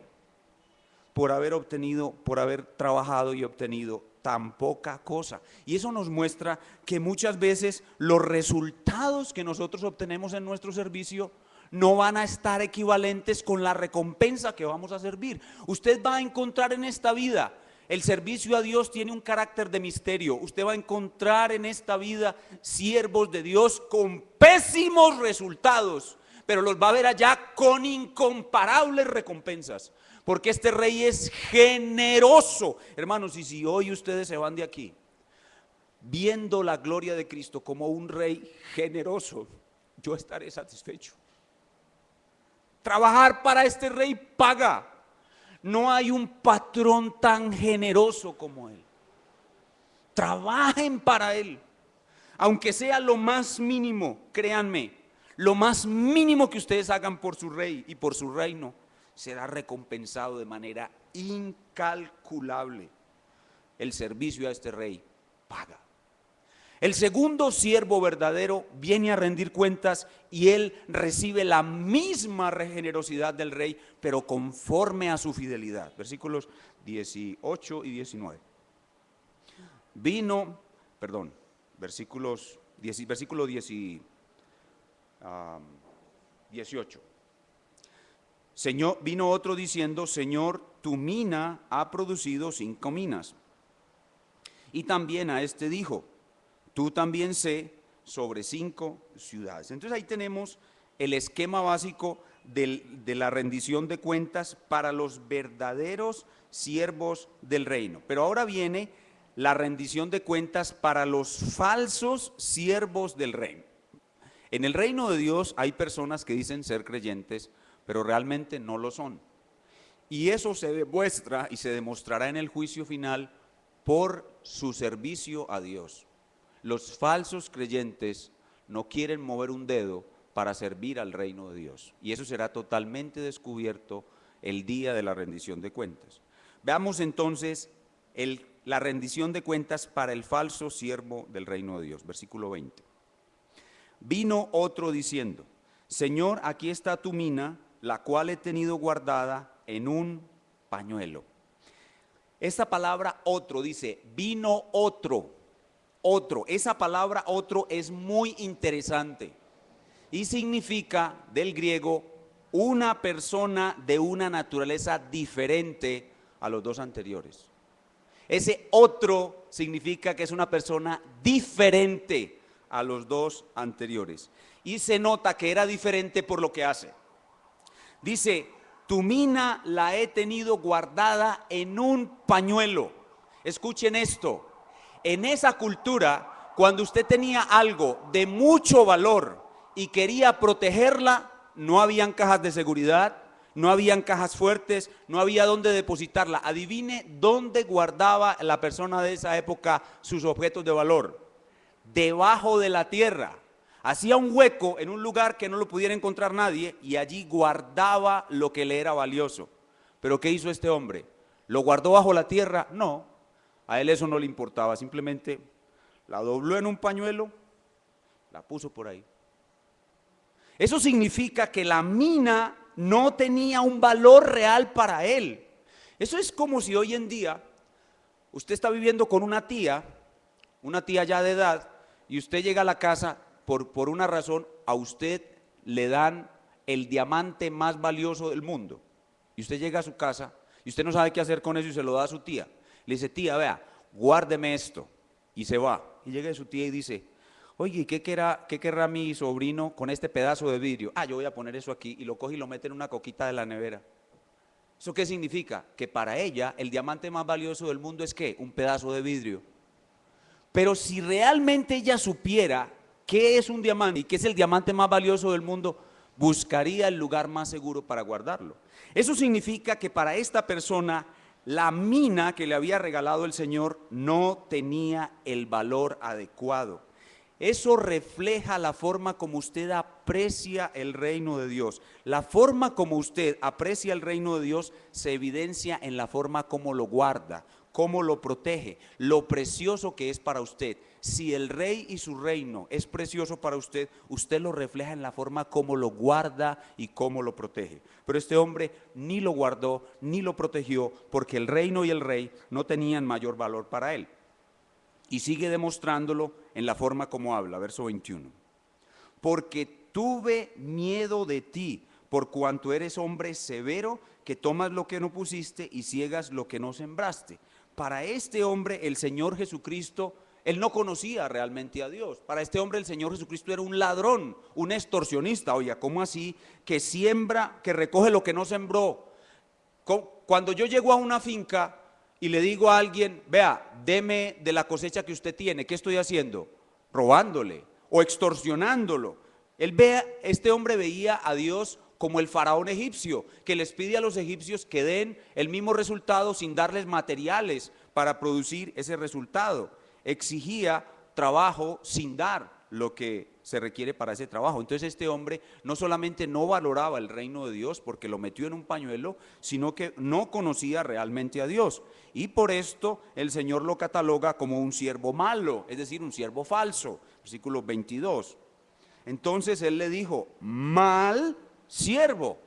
por haber trabajado y obtenido tan poca cosa. Y eso nos muestra que muchas veces los resultados que nosotros obtenemos en nuestro servicio no van a estar equivalentes con la recompensa que vamos a servir. Usted va a encontrar en esta vida El servicio a Dios tiene un carácter de misterio. Usted va a encontrar en esta vida siervos de Dios con pésimos resultados, pero los va a ver allá con incomparables recompensas, porque este rey es generoso. Hermanos, y si hoy ustedes se van de aquí viendo la gloria de Cristo como un rey generoso, yo estaré satisfecho. Trabajar para este rey paga. No hay un patrón tan generoso como él. Trabajen para él, aunque sea lo más mínimo, créanme, lo más mínimo que ustedes hagan por su rey y por su reino será recompensado de manera incalculable. El servicio a este rey paga. El segundo siervo verdadero viene a rendir cuentas y él recibe la misma generosidad del rey, pero conforme a su fidelidad. Versículos 18 y 19. Versículo 18. Vino otro diciendo: Señor, tu mina ha producido 5 minas. Y también a este dijo: tú también sé sobre 5 ciudades. Entonces ahí tenemos el esquema básico de la rendición de cuentas para los verdaderos siervos del reino. Pero ahora viene la rendición de cuentas para los falsos siervos del reino. En el reino de Dios hay personas que dicen ser creyentes, pero realmente no lo son. Y eso se demuestra y se demostrará en el juicio final por su servicio a Dios. Los falsos creyentes no quieren mover un dedo para servir al reino de Dios, y eso será totalmente descubierto el día de la rendición de cuentas. Veamos entonces la rendición de cuentas para el falso siervo del reino de Dios. Versículo 20. Vino otro diciendo: Señor, aquí está tu mina, la cual he tenido guardada en un pañuelo. Esta palabra otro dice, vino otro. Esa palabra otro es muy interesante y significa del griego una persona de una naturaleza diferente a los dos anteriores. Ese otro significa que es una persona diferente a los dos anteriores, y se nota que era diferente por lo que hace. Dice: tu mina la he tenido guardada en un pañuelo. Escuchen esto. En esa cultura, cuando usted tenía algo de mucho valor y quería protegerla, no habían cajas de seguridad, no habían cajas fuertes, no había dónde depositarla. Adivine dónde guardaba la persona de esa época sus objetos de valor. Debajo de la tierra. Hacía un hueco en un lugar que no lo pudiera encontrar nadie y allí guardaba lo que le era valioso. ¿Pero qué hizo este hombre? ¿Lo guardó bajo la tierra? No. A él eso no le importaba, simplemente la dobló en un pañuelo, la puso por ahí. Eso significa que la mina no tenía un valor real para él. Eso es como si hoy en día usted está viviendo con una tía ya de edad, y usted llega a la casa, por una razón, a usted le dan el diamante más valioso del mundo. Y usted llega a su casa y usted no sabe qué hacer con eso y se lo da a su tía. Le dice: tía, vea, guárdeme esto. Y se va. Y llega su tía y dice: oye, ¿qué querrá mi sobrino con este pedazo de vidrio? Yo voy a poner eso aquí, y lo coge y lo mete en una coquita de la nevera. ¿Eso qué significa? Que para ella el diamante más valioso del mundo es ¿qué? Un pedazo de vidrio. Pero si realmente ella supiera qué es un diamante y qué es el diamante más valioso del mundo, buscaría el lugar más seguro para guardarlo. Eso significa que para esta persona la mina que le había regalado el Señor no tenía el valor adecuado. Eso refleja la forma como usted aprecia el reino de Dios. La forma como usted aprecia el reino de Dios se evidencia en la forma como lo guarda, cómo lo protege, lo precioso que es para usted. Si el rey y su reino es precioso para usted, usted lo refleja en la forma como lo guarda y cómo lo protege. Pero este hombre ni lo guardó ni lo protegió, porque el reino y el rey no tenían mayor valor para él. Y sigue demostrándolo en la forma como habla, verso 21. Porque tuve miedo de ti, por cuanto eres hombre severo, que tomas lo que no pusiste y ciegas lo que no sembraste. Para este hombre el Señor Jesucristo, él no conocía realmente a Dios. Para este hombre el Señor Jesucristo era un ladrón, un extorsionista. Oiga, ¿cómo así? Que siembra, que recoge lo que no sembró. Cuando yo llego a una finca y le digo a alguien, vea, deme de la cosecha que usted tiene, ¿qué estoy haciendo? Robándole o extorsionándolo. Este hombre veía a Dios como el faraón egipcio, que les pide a los egipcios que den el mismo resultado sin darles materiales para producir ese resultado. Exigía trabajo sin dar lo que se requiere para ese trabajo. Entonces este hombre no solamente no valoraba el reino de Dios porque lo metió en un pañuelo, sino que no conocía realmente a Dios. Y por esto el Señor lo cataloga como un siervo malo, es decir, un siervo falso. Versículo 22. Entonces él le dijo, mal siervo,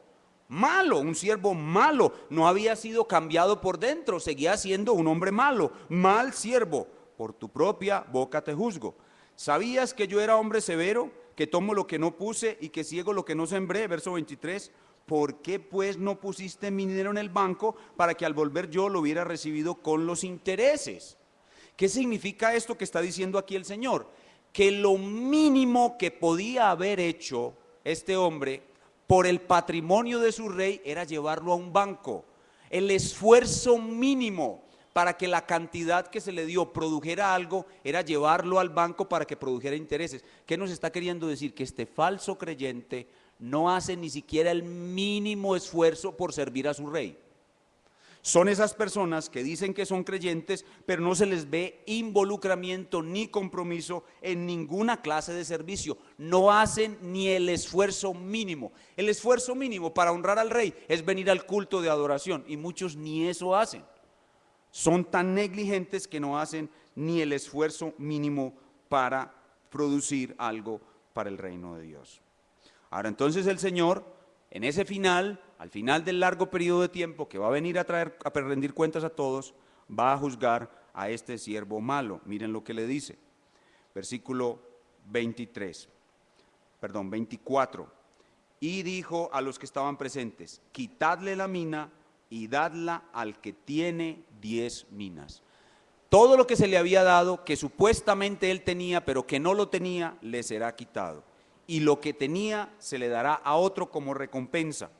malo, un siervo malo, no había sido cambiado por dentro, seguía siendo un hombre malo, mal siervo, por tu propia boca te juzgo. ¿Sabías que yo era hombre severo, que tomo lo que no puse y que ciego lo que no sembré? Verso 23, ¿por qué pues no pusiste mi dinero en el banco para que al volver yo lo hubiera recibido con los intereses? ¿Qué significa esto que está diciendo aquí el Señor? Que lo mínimo que podía haber hecho este hombre por el patrimonio de su rey era llevarlo a un banco. El esfuerzo mínimo para que la cantidad que se le dio produjera algo era llevarlo al banco para que produjera intereses. ¿Qué nos está queriendo decir? Que este falso creyente no hace ni siquiera el mínimo esfuerzo por servir a su rey. Son esas personas que dicen que son creyentes, pero no se les ve involucramiento ni compromiso en ninguna clase de servicio. No hacen ni el esfuerzo mínimo. El esfuerzo mínimo para honrar al rey es venir al culto de adoración, y muchos ni eso hacen. Son tan negligentes que no hacen ni el esfuerzo mínimo para producir algo para el reino de Dios. Ahora entonces el Señor, en ese final, al final del largo periodo de tiempo que va a venir a rendir cuentas a todos, va a juzgar a este siervo malo. Miren lo que le dice, versículo 24. Y dijo a los que estaban presentes, quitadle la mina y dadla al que tiene 10 minas. Todo lo que se le había dado, que supuestamente él tenía, pero que no lo tenía, le será quitado. Y lo que tenía se le dará a otro como recompensa.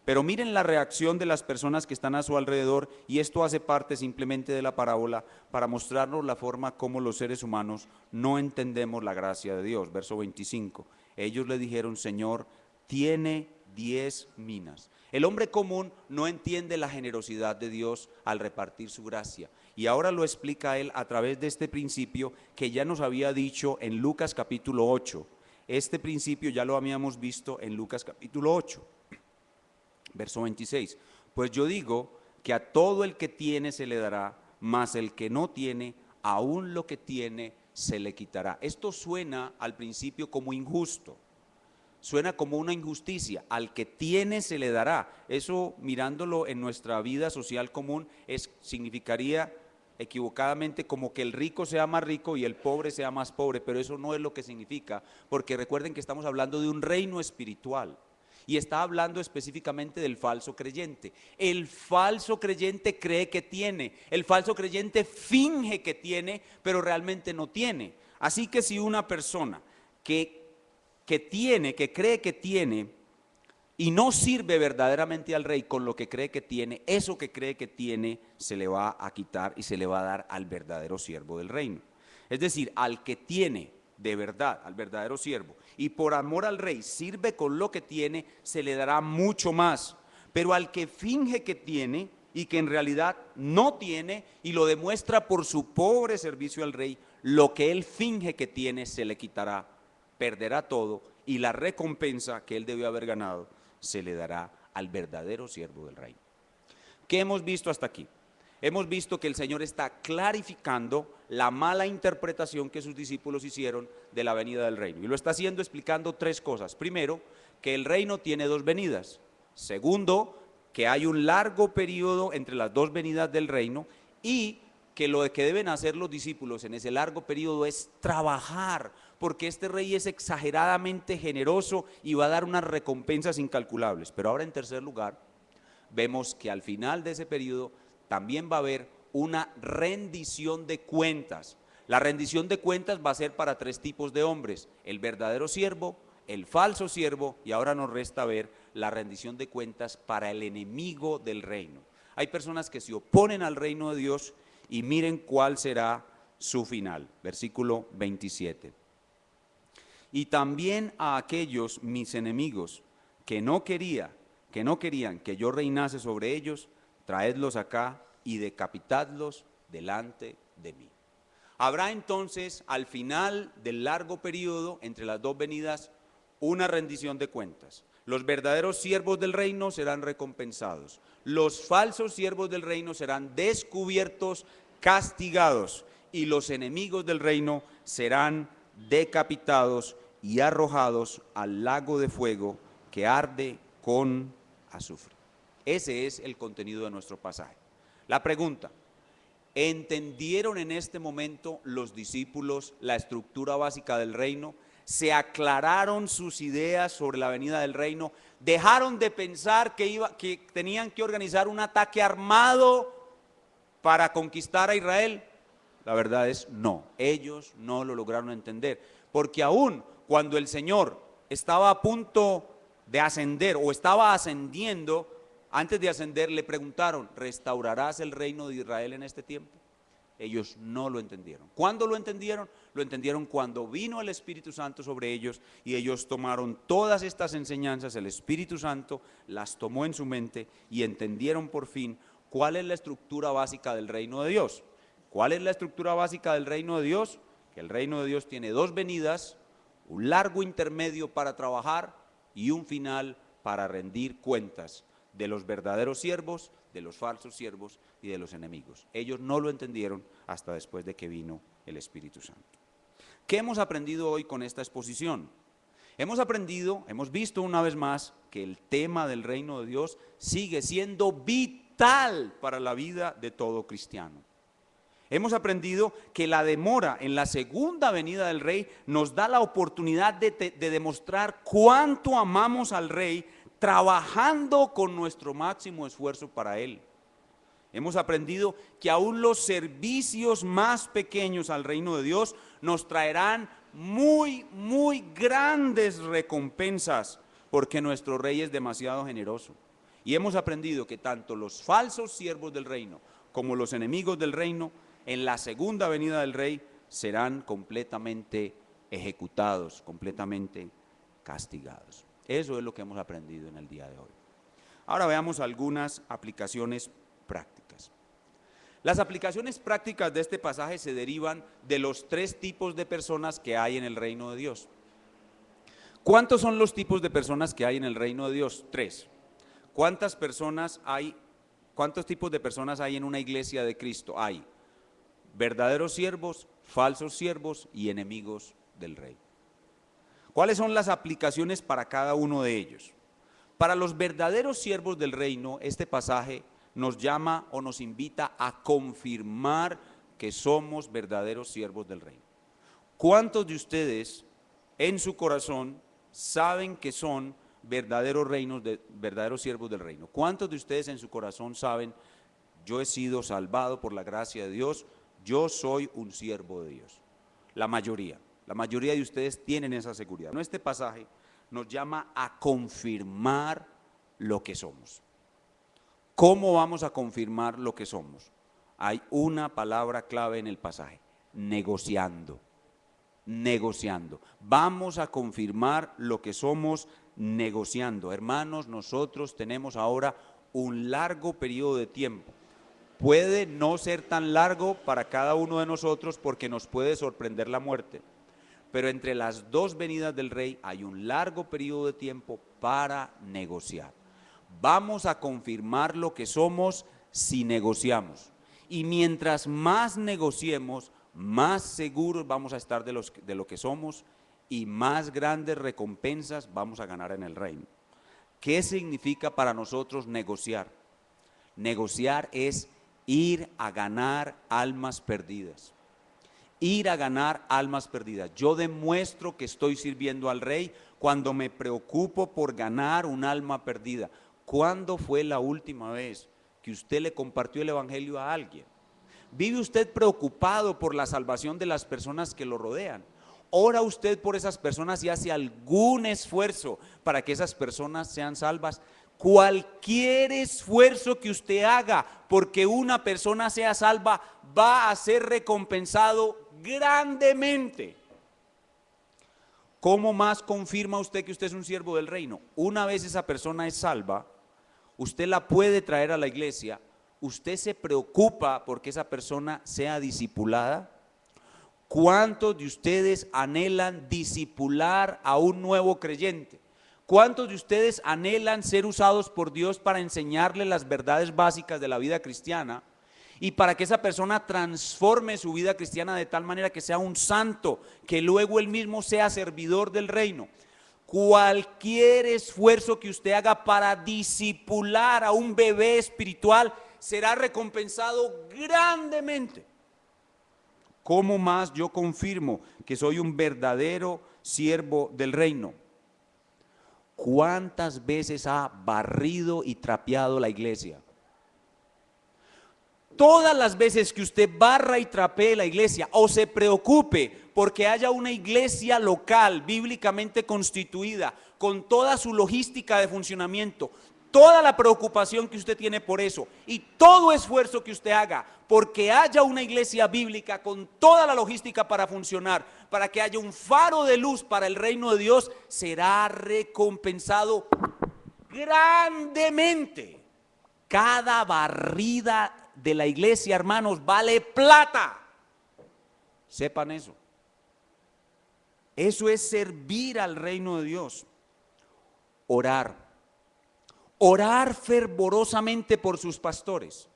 Pero miren la reacción de las personas que están a su alrededor, y esto hace parte simplemente de la parábola para mostrarnos la forma como los seres humanos no entendemos la gracia de Dios. Verso 25. Ellos le dijeron, Señor, tiene 10 minas. El hombre común no entiende la generosidad de Dios al repartir su gracia. Y ahora lo explica él a través de este principio que ya nos había dicho en Lucas capítulo 8. Este principio ya lo habíamos visto en Lucas capítulo 8. Verso 26, pues yo digo que a todo el que tiene se le dará, mas el que no tiene, aún lo que tiene se le quitará. Esto suena al principio como injusto, suena como una injusticia. Al que tiene se le dará. Eso, mirándolo en nuestra vida social común, significaría equivocadamente como que el rico sea más rico y el pobre sea más pobre, pero eso no es lo que significa, porque recuerden que estamos hablando de un reino espiritual. Y está hablando específicamente del falso creyente. El falso creyente cree que tiene, el falso creyente finge que tiene, pero realmente no tiene. Así que si una persona que cree que tiene y no sirve verdaderamente al rey con lo que cree que tiene, eso que cree que tiene se le va a quitar y se le va a dar al verdadero siervo del reino. Es decir, al que tiene de verdad, al verdadero siervo, y por amor al rey sirve con lo que tiene, se le dará mucho más. Pero al que finge que tiene y que en realidad no tiene y lo demuestra por su pobre servicio al rey, lo que él finge que tiene se le quitará, perderá todo, y la recompensa que él debió haber ganado se le dará al verdadero siervo del reino. ¿Qué hemos visto hasta aquí? Hemos visto que el Señor está clarificando la mala interpretación que sus discípulos hicieron de la venida del reino. Y lo está haciendo explicando tres cosas. Primero, que el reino tiene dos venidas. Segundo, que hay un largo periodo entre las dos venidas del reino, y que lo que deben hacer los discípulos en ese largo periodo es trabajar, porque este rey es exageradamente generoso y va a dar unas recompensas incalculables. Pero ahora, en tercer lugar, vemos que al final de ese periodo también va a haber una rendición de cuentas. La rendición de cuentas va a ser para tres tipos de hombres: el verdadero siervo, el falso siervo, y ahora nos resta ver la rendición de cuentas para el enemigo del reino. Hay personas que se oponen al reino de Dios y miren cuál será su final. Versículo 27. Y también a aquellos mis enemigos que no querían que yo reinase sobre ellos, traedlos acá y decapitadlos delante de mí. Habrá entonces, al final del largo periodo entre las dos venidas, una rendición de cuentas. Los verdaderos siervos del reino serán recompensados. Los falsos siervos del reino serán descubiertos, castigados, y los enemigos del reino serán decapitados y arrojados al lago de fuego que arde con azufre. Ese es el contenido de nuestro pasaje. La pregunta: ¿entendieron en este momento los discípulos la estructura básica del reino? ¿Se aclararon sus ideas sobre la venida del reino? ¿Dejaron de pensar que tenían que organizar un ataque armado para conquistar a Israel? La verdad es no, ellos no lo lograron entender, porque aún cuando el Señor estaba a punto de ascender o estaba ascendiendo, antes de ascender le preguntaron: ¿restaurarás el reino de Israel en este tiempo? Ellos no lo entendieron. ¿Cuándo lo entendieron? Lo entendieron cuando vino el Espíritu Santo sobre ellos y ellos tomaron todas estas enseñanzas. El Espíritu Santo las tomó en su mente y entendieron por fin cuál es la estructura básica del reino de Dios. ¿Cuál es la estructura básica del reino de Dios? Que el reino de Dios tiene dos venidas, un largo intermedio para trabajar y un final para rendir cuentas de los verdaderos siervos, de los falsos siervos y de los enemigos. Ellos no lo entendieron hasta después de que vino el Espíritu Santo. ¿Qué hemos aprendido hoy con esta exposición? Hemos visto una vez más que el tema del reino de Dios sigue siendo vital para la vida de todo cristiano. Hemos aprendido que la demora en la segunda venida del Rey nos da la oportunidad de demostrar cuánto amamos al Rey, trabajando con nuestro máximo esfuerzo para Él. Hemos aprendido que aún los servicios más pequeños al reino de Dios nos traerán muy grandes recompensas, porque nuestro Rey es demasiado generoso. Y hemos aprendido que tanto los falsos siervos del reino como los enemigos del reino, en la segunda venida del Rey, serán completamente ejecutados, completamente castigados. Eso es lo que hemos aprendido en el día de hoy. Ahora veamos algunas aplicaciones prácticas. Las aplicaciones prácticas de este pasaje se derivan de los tres tipos de personas que hay en el reino de Dios. ¿Cuántos son los tipos de personas que hay en el reino de Dios? Tres. ¿Cuántos tipos de personas hay en una iglesia de Cristo? Hay verdaderos siervos, falsos siervos y enemigos del Rey. ¿Cuáles son las aplicaciones para cada uno de ellos? Para los verdaderos siervos del reino, este pasaje nos llama o nos invita a confirmar que somos verdaderos siervos del reino. ¿Cuántos de ustedes en su corazón saben que son verdaderos siervos del reino? ¿Cuántos de ustedes en su corazón saben: yo he sido salvado por la gracia de Dios, yo soy un siervo de Dios? La mayoría de ustedes tienen esa seguridad. Este pasaje nos llama a confirmar lo que somos. ¿Cómo vamos a confirmar lo que somos? Hay una palabra clave en el pasaje: negociando. Negociando. Vamos a confirmar lo que somos negociando. Hermanos, nosotros tenemos ahora un largo periodo de tiempo. Puede no ser tan largo para cada uno de nosotros porque nos puede sorprender la muerte, pero entre las dos venidas del Rey hay un largo periodo de tiempo para negociar. Vamos a confirmar lo que somos si negociamos, y mientras más negociemos, más seguros vamos a estar de lo que somos y más grandes recompensas vamos a ganar en el reino. ¿Qué significa para nosotros negociar? Negociar es ir a ganar almas perdidas. Ir a ganar almas perdidas. Yo demuestro que estoy sirviendo al Rey cuando me preocupo por ganar un alma perdida. ¿Cuándo fue la última vez que usted le compartió el evangelio a alguien? ¿Vive usted preocupado por la salvación de las personas que lo rodean? ¿Ora usted por esas personas y hace algún esfuerzo para que esas personas sean salvas? Cualquier esfuerzo que usted haga porque una persona sea salva va a ser recompensado grandemente. ¿Cómo más confirma usted que usted es un siervo del reino? Una vez esa persona es salva, usted la puede traer a la iglesia, usted se preocupa porque esa persona sea discipulada. ¿Cuántos de ustedes anhelan discipular a un nuevo creyente? ¿Cuántos de ustedes anhelan ser usados por Dios para enseñarle las verdades básicas de la vida cristiana y para que esa persona transforme su vida cristiana de tal manera que sea un santo, que luego él mismo sea servidor del reino? Cualquier esfuerzo que usted haga para discipular a un bebé espiritual será recompensado grandemente. ¿Cómo más yo confirmo que soy un verdadero siervo del reino? ¿Cuántas veces ha barrido y trapeado la iglesia? Todas las veces que usted barra y trapee la iglesia o se preocupe porque haya una iglesia local bíblicamente constituida con toda su logística de funcionamiento, toda la preocupación que usted tiene por eso y todo esfuerzo que usted haga porque haya una iglesia bíblica con toda la logística para funcionar, para que haya un faro de luz para el reino de Dios, será recompensado grandemente. Cada barrida de la iglesia, hermanos, vale plata. Sepan eso. Eso es servir al reino de Dios. Orar. Orar fervorosamente por sus pastores.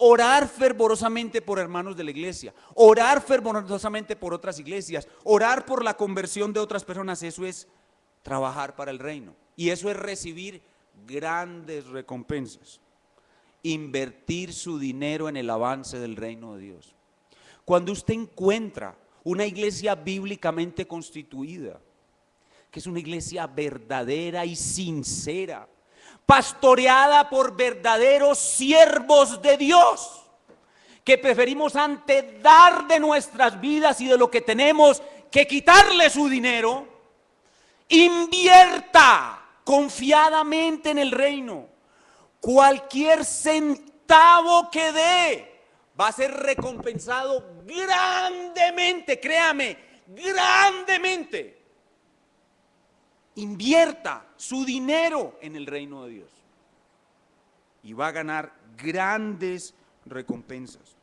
Orar fervorosamente por hermanos de la iglesia. Orar fervorosamente por otras iglesias. Orar por la conversión de otras personas. Eso es trabajar para el reino. Y eso es recibir grandes recompensas. Invertir su dinero en el avance del reino de Dios. Cuando usted encuentra una iglesia bíblicamente constituida, que es una iglesia verdadera y sincera, pastoreada por verdaderos siervos de Dios, que preferimos antes dar de nuestras vidas y de lo que tenemos que quitarle su dinero, invierta confiadamente en el reino. Cualquier centavo que dé va a ser recompensado grandemente, créame, grandemente. Invierta su dinero en el reino de Dios y va a ganar grandes recompensas.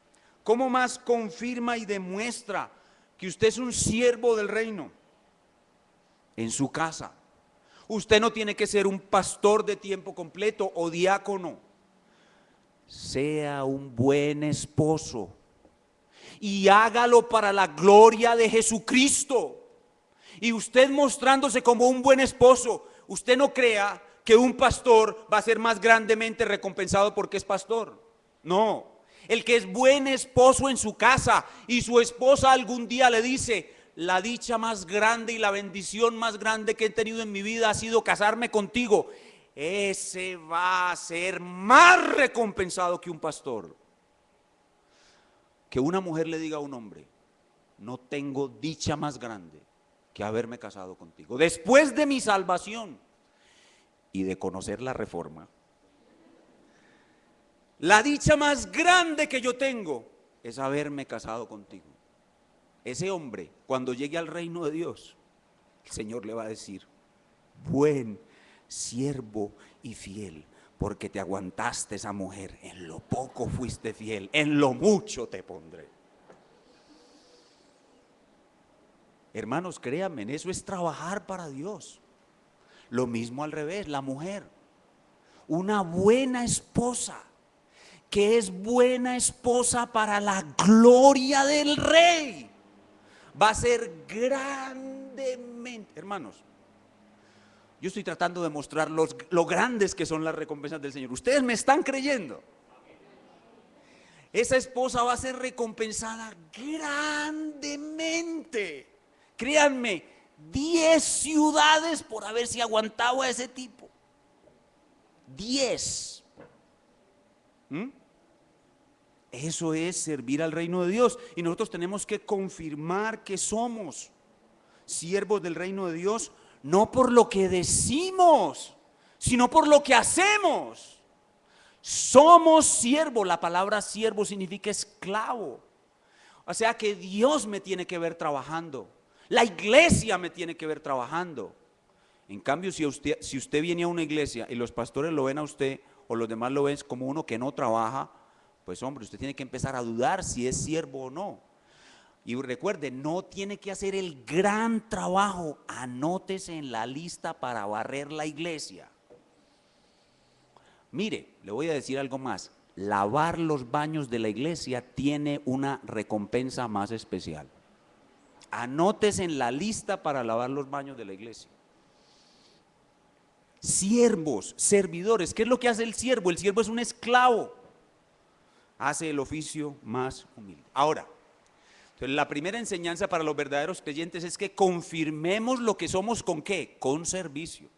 ¿Cómo más confirma y demuestra que usted es un siervo del reino? En su casa. Usted no tiene que ser un pastor de tiempo completo o diácono. Sea un buen esposo y hágalo para la gloria de Jesucristo. Y usted mostrándose como un buen esposo, usted no crea que un pastor va a ser más grandemente recompensado porque es pastor. No, el que es buen esposo en su casa y su esposa algún día le dice: la dicha más grande y la bendición más grande que he tenido en mi vida ha sido casarme contigo, ese va a ser más recompensado que un pastor. Que una mujer le diga a un hombre: no tengo dicha más grande que haberme casado contigo, después de mi salvación y de conocer la reforma. La dicha más grande que yo tengo es haberme casado contigo. Ese hombre, cuando llegue al reino de Dios, el Señor le va a decir: buen siervo y fiel, porque te aguantaste esa mujer, en lo poco fuiste fiel, en lo mucho te pondré. Hermanos, créanme, eso es trabajar para Dios. Lo mismo al revés, la mujer, una buena esposa, que es buena esposa para la gloria del Rey, va a ser grandemente, hermanos. Yo estoy tratando de mostrar lo grandes que son las recompensas del Señor. Ustedes me están creyendo. Esa esposa va a ser recompensada grandemente. Créanme, 10 ciudades por haberse aguantado a ese tipo. 10. Eso es servir al reino de Dios. Y nosotros tenemos que confirmar que somos siervos del reino de Dios, no por lo que decimos, sino por lo que hacemos. Somos siervos. La palabra siervo significa esclavo. O sea que Dios me tiene que ver trabajando. La iglesia me tiene que ver trabajando. En cambio, si usted viene a una iglesia y los pastores lo ven a usted o los demás lo ven como uno que no trabaja, pues hombre, usted tiene que empezar a dudar si es siervo o no. Y recuerde, no tiene que hacer el gran trabajo. Anótese en la lista para barrer la iglesia. Mire, le voy a decir algo más. Lavar los baños de la iglesia tiene una recompensa más especial. Anótese en la lista para lavar los baños de la iglesia. Siervos, servidores. ¿Qué es lo que hace el siervo? El siervo es un esclavo. Hace el oficio más humilde. Ahora, entonces la primera enseñanza para los verdaderos creyentes es que confirmemos lo que somos ¿con qué? Con servicio.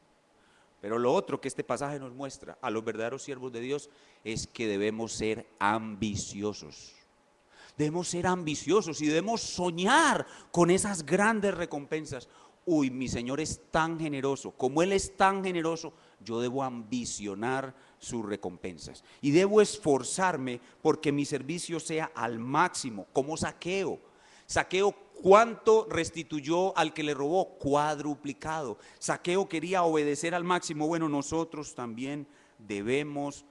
Pero lo otro que este pasaje nos muestra a los verdaderos siervos de Dios es que debemos ser ambiciosos. Debemos ser ambiciosos y debemos soñar con esas grandes recompensas. Uy, mi Señor es tan generoso, como Él es tan generoso, yo debo ambicionar sus recompensas. Y debo esforzarme porque mi servicio sea al máximo, como Zaqueo. Zaqueo, ¿cuánto restituyó al que le robó? Cuadruplicado. Zaqueo quería obedecer al máximo. Bueno, nosotros también debemos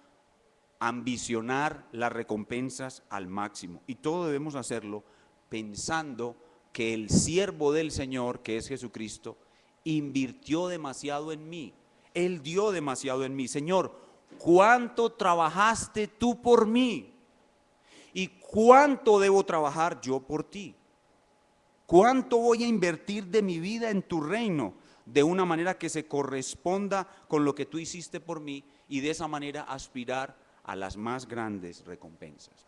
ambicionar las recompensas al máximo. Y todo debemos hacerlo pensando que el siervo del Señor, que es Jesucristo, invirtió demasiado en mí. Él dio demasiado en mí. Señor, ¿cuánto trabajaste tú por mí? ¿Y cuánto debo trabajar yo por ti? ¿Cuánto voy a invertir de mi vida en tu reino? De una manera que se corresponda con lo que tú hiciste por mí y de esa manera aspirar a las más grandes recompensas.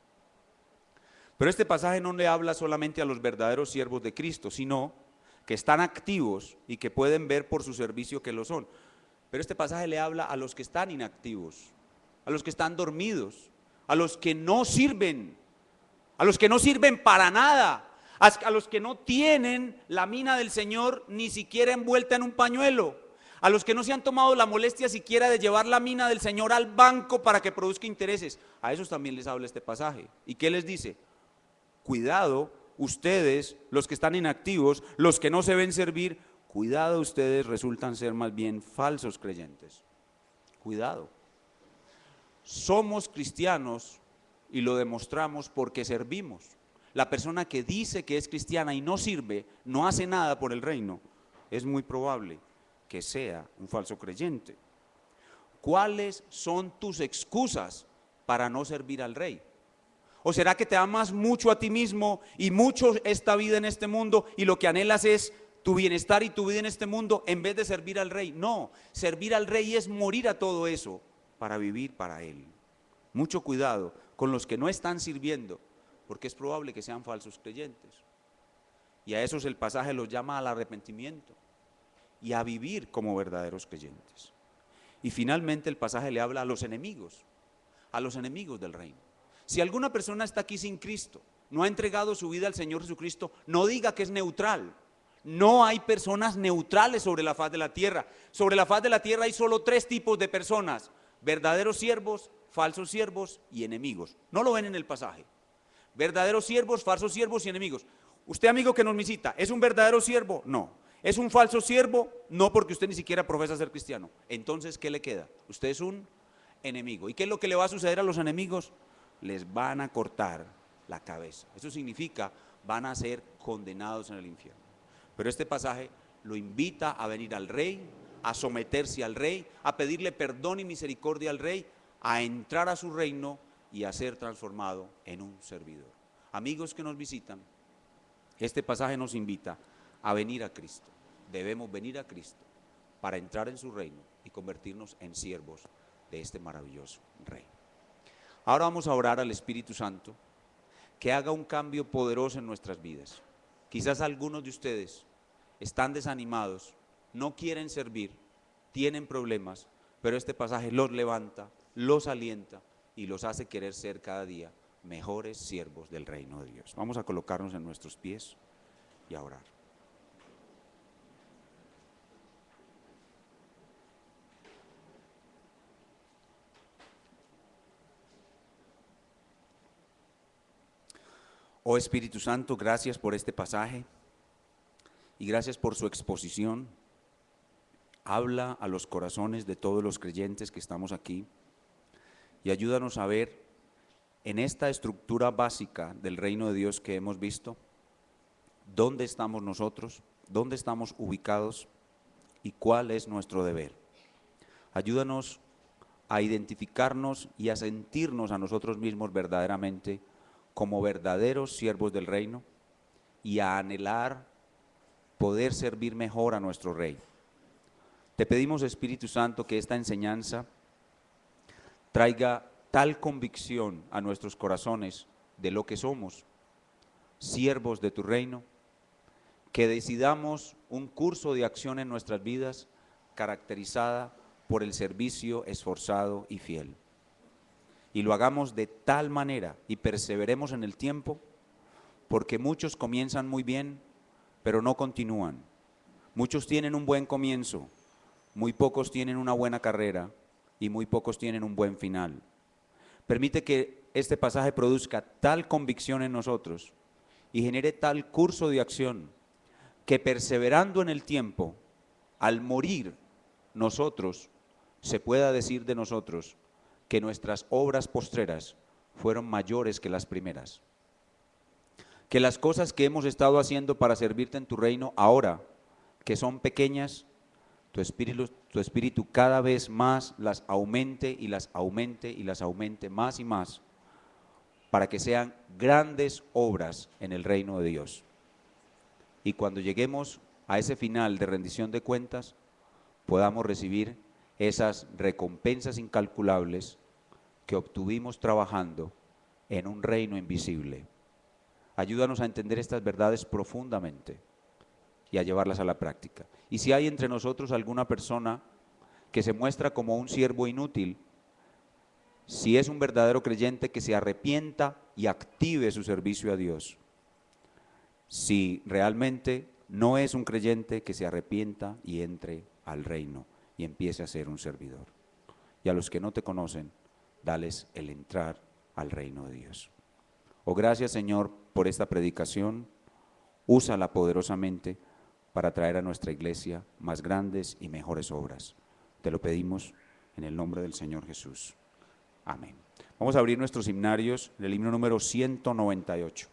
Pero este pasaje no le habla solamente a los verdaderos siervos de Cristo, sino que están activos y que pueden ver por su servicio que lo son. Pero este pasaje le habla a los que están inactivos, a los que están dormidos, a los que no sirven, a los que no sirven para nada, a los que no tienen la mina del Señor ni siquiera envuelta en un pañuelo, a los que no se han tomado la molestia siquiera de llevar la mina del Señor al banco para que produzca intereses. A esos también les habla este pasaje. ¿Y qué les dice? Cuidado, ustedes, los que están inactivos, los que no se ven servir, cuidado, ustedes resultan ser más bien falsos creyentes. Cuidado. Somos cristianos y lo demostramos porque servimos. La persona que dice que es cristiana y no sirve, no hace nada por el reino, es muy probable que sea un falso creyente. ¿Cuáles son tus excusas para no servir al Rey? ¿O será que te amas mucho a ti mismo y mucho esta vida en este mundo y lo que anhelas es tu bienestar y tu vida en este mundo en vez de servir al Rey? No, servir al Rey es morir a todo eso para vivir para Él. Mucho cuidado con los que no están sirviendo, porque es probable que sean falsos creyentes. Y a esos el pasaje los llama al arrepentimiento y a vivir como verdaderos creyentes. Y finalmente el pasaje le habla a los enemigos del reino. Si alguna persona está aquí sin Cristo, no ha entregado su vida al Señor Jesucristo, no diga que es neutral. No hay personas neutrales sobre la faz de la tierra. Sobre la faz de la tierra hay solo 3 tipos de personas: verdaderos siervos, falsos siervos y enemigos. No lo ven en el pasaje. Verdaderos siervos, falsos siervos y enemigos. Usted, amigo que nos visita, ¿es un verdadero siervo? No. ¿Es un falso siervo? No, porque usted ni siquiera profesa ser cristiano. Entonces, ¿qué le queda? Usted es un enemigo. ¿Y qué es lo que le va a suceder a los enemigos? Les van a cortar la cabeza. Eso significa, van a ser condenados en el infierno. Pero este pasaje lo invita a venir al Rey, a someterse al Rey, a pedirle perdón y misericordia al Rey, a entrar a su reino y a ser transformado en un servidor. Amigos que nos visitan, este pasaje nos invita a venir a Cristo. Debemos venir a Cristo para entrar en su reino y convertirnos en siervos de este maravilloso Rey. Ahora vamos a orar al Espíritu Santo que haga un cambio poderoso en nuestras vidas. Quizás algunos de ustedes están desanimados, no quieren servir, tienen problemas, pero este pasaje los levanta, los alienta y los hace querer ser cada día mejores siervos del reino de Dios. Vamos a colocarnos en nuestros pies y a orar. Oh Espíritu Santo, gracias por este pasaje y gracias por su exposición. Habla a los corazones de todos los creyentes que estamos aquí y ayúdanos a ver en esta estructura básica del reino de Dios que hemos visto, dónde estamos nosotros, dónde estamos ubicados y cuál es nuestro deber. Ayúdanos a identificarnos y a sentirnos a nosotros mismos verdaderamente como verdaderos siervos del reino y a anhelar poder servir mejor a nuestro Rey. Te pedimos, Espíritu Santo, que esta enseñanza traiga tal convicción a nuestros corazones de lo que somos, siervos de tu reino, que decidamos un curso de acción en nuestras vidas caracterizada por el servicio esforzado y fiel. Y lo hagamos de tal manera y perseveremos en el tiempo, porque muchos comienzan muy bien, pero no continúan. Muchos tienen un buen comienzo, muy pocos tienen una buena carrera y muy pocos tienen un buen final. Permite que este pasaje produzca tal convicción en nosotros y genere tal curso de acción que perseverando en el tiempo, al morir nosotros, se pueda decir de nosotros que nuestras obras postreras fueron mayores que las primeras. Que las cosas que hemos estado haciendo para servirte en tu reino ahora, que son pequeñas, tu espíritu cada vez más las aumente y las aumente y las aumente más y más, para que sean grandes obras en el reino de Dios. Y cuando lleguemos a ese final de rendición de cuentas, podamos recibir esas recompensas incalculables que obtuvimos trabajando en un reino invisible. Ayúdanos a entender estas verdades profundamente y a llevarlas a la práctica. Y si hay entre nosotros alguna persona que se muestra como un siervo inútil, si es un verdadero creyente, que se arrepienta y active su servicio a Dios. Si realmente no es un creyente, que se arrepienta y entre al reino y empiece a ser un servidor. Y a los que no te conocen, dales el entrar al reino de Dios. Oh, gracias, Señor, por esta predicación. Úsala poderosamente para traer a nuestra iglesia más grandes y mejores obras. Te lo pedimos en el nombre del Señor Jesús. Amén. Vamos a abrir nuestros himnarios, el himno número 198.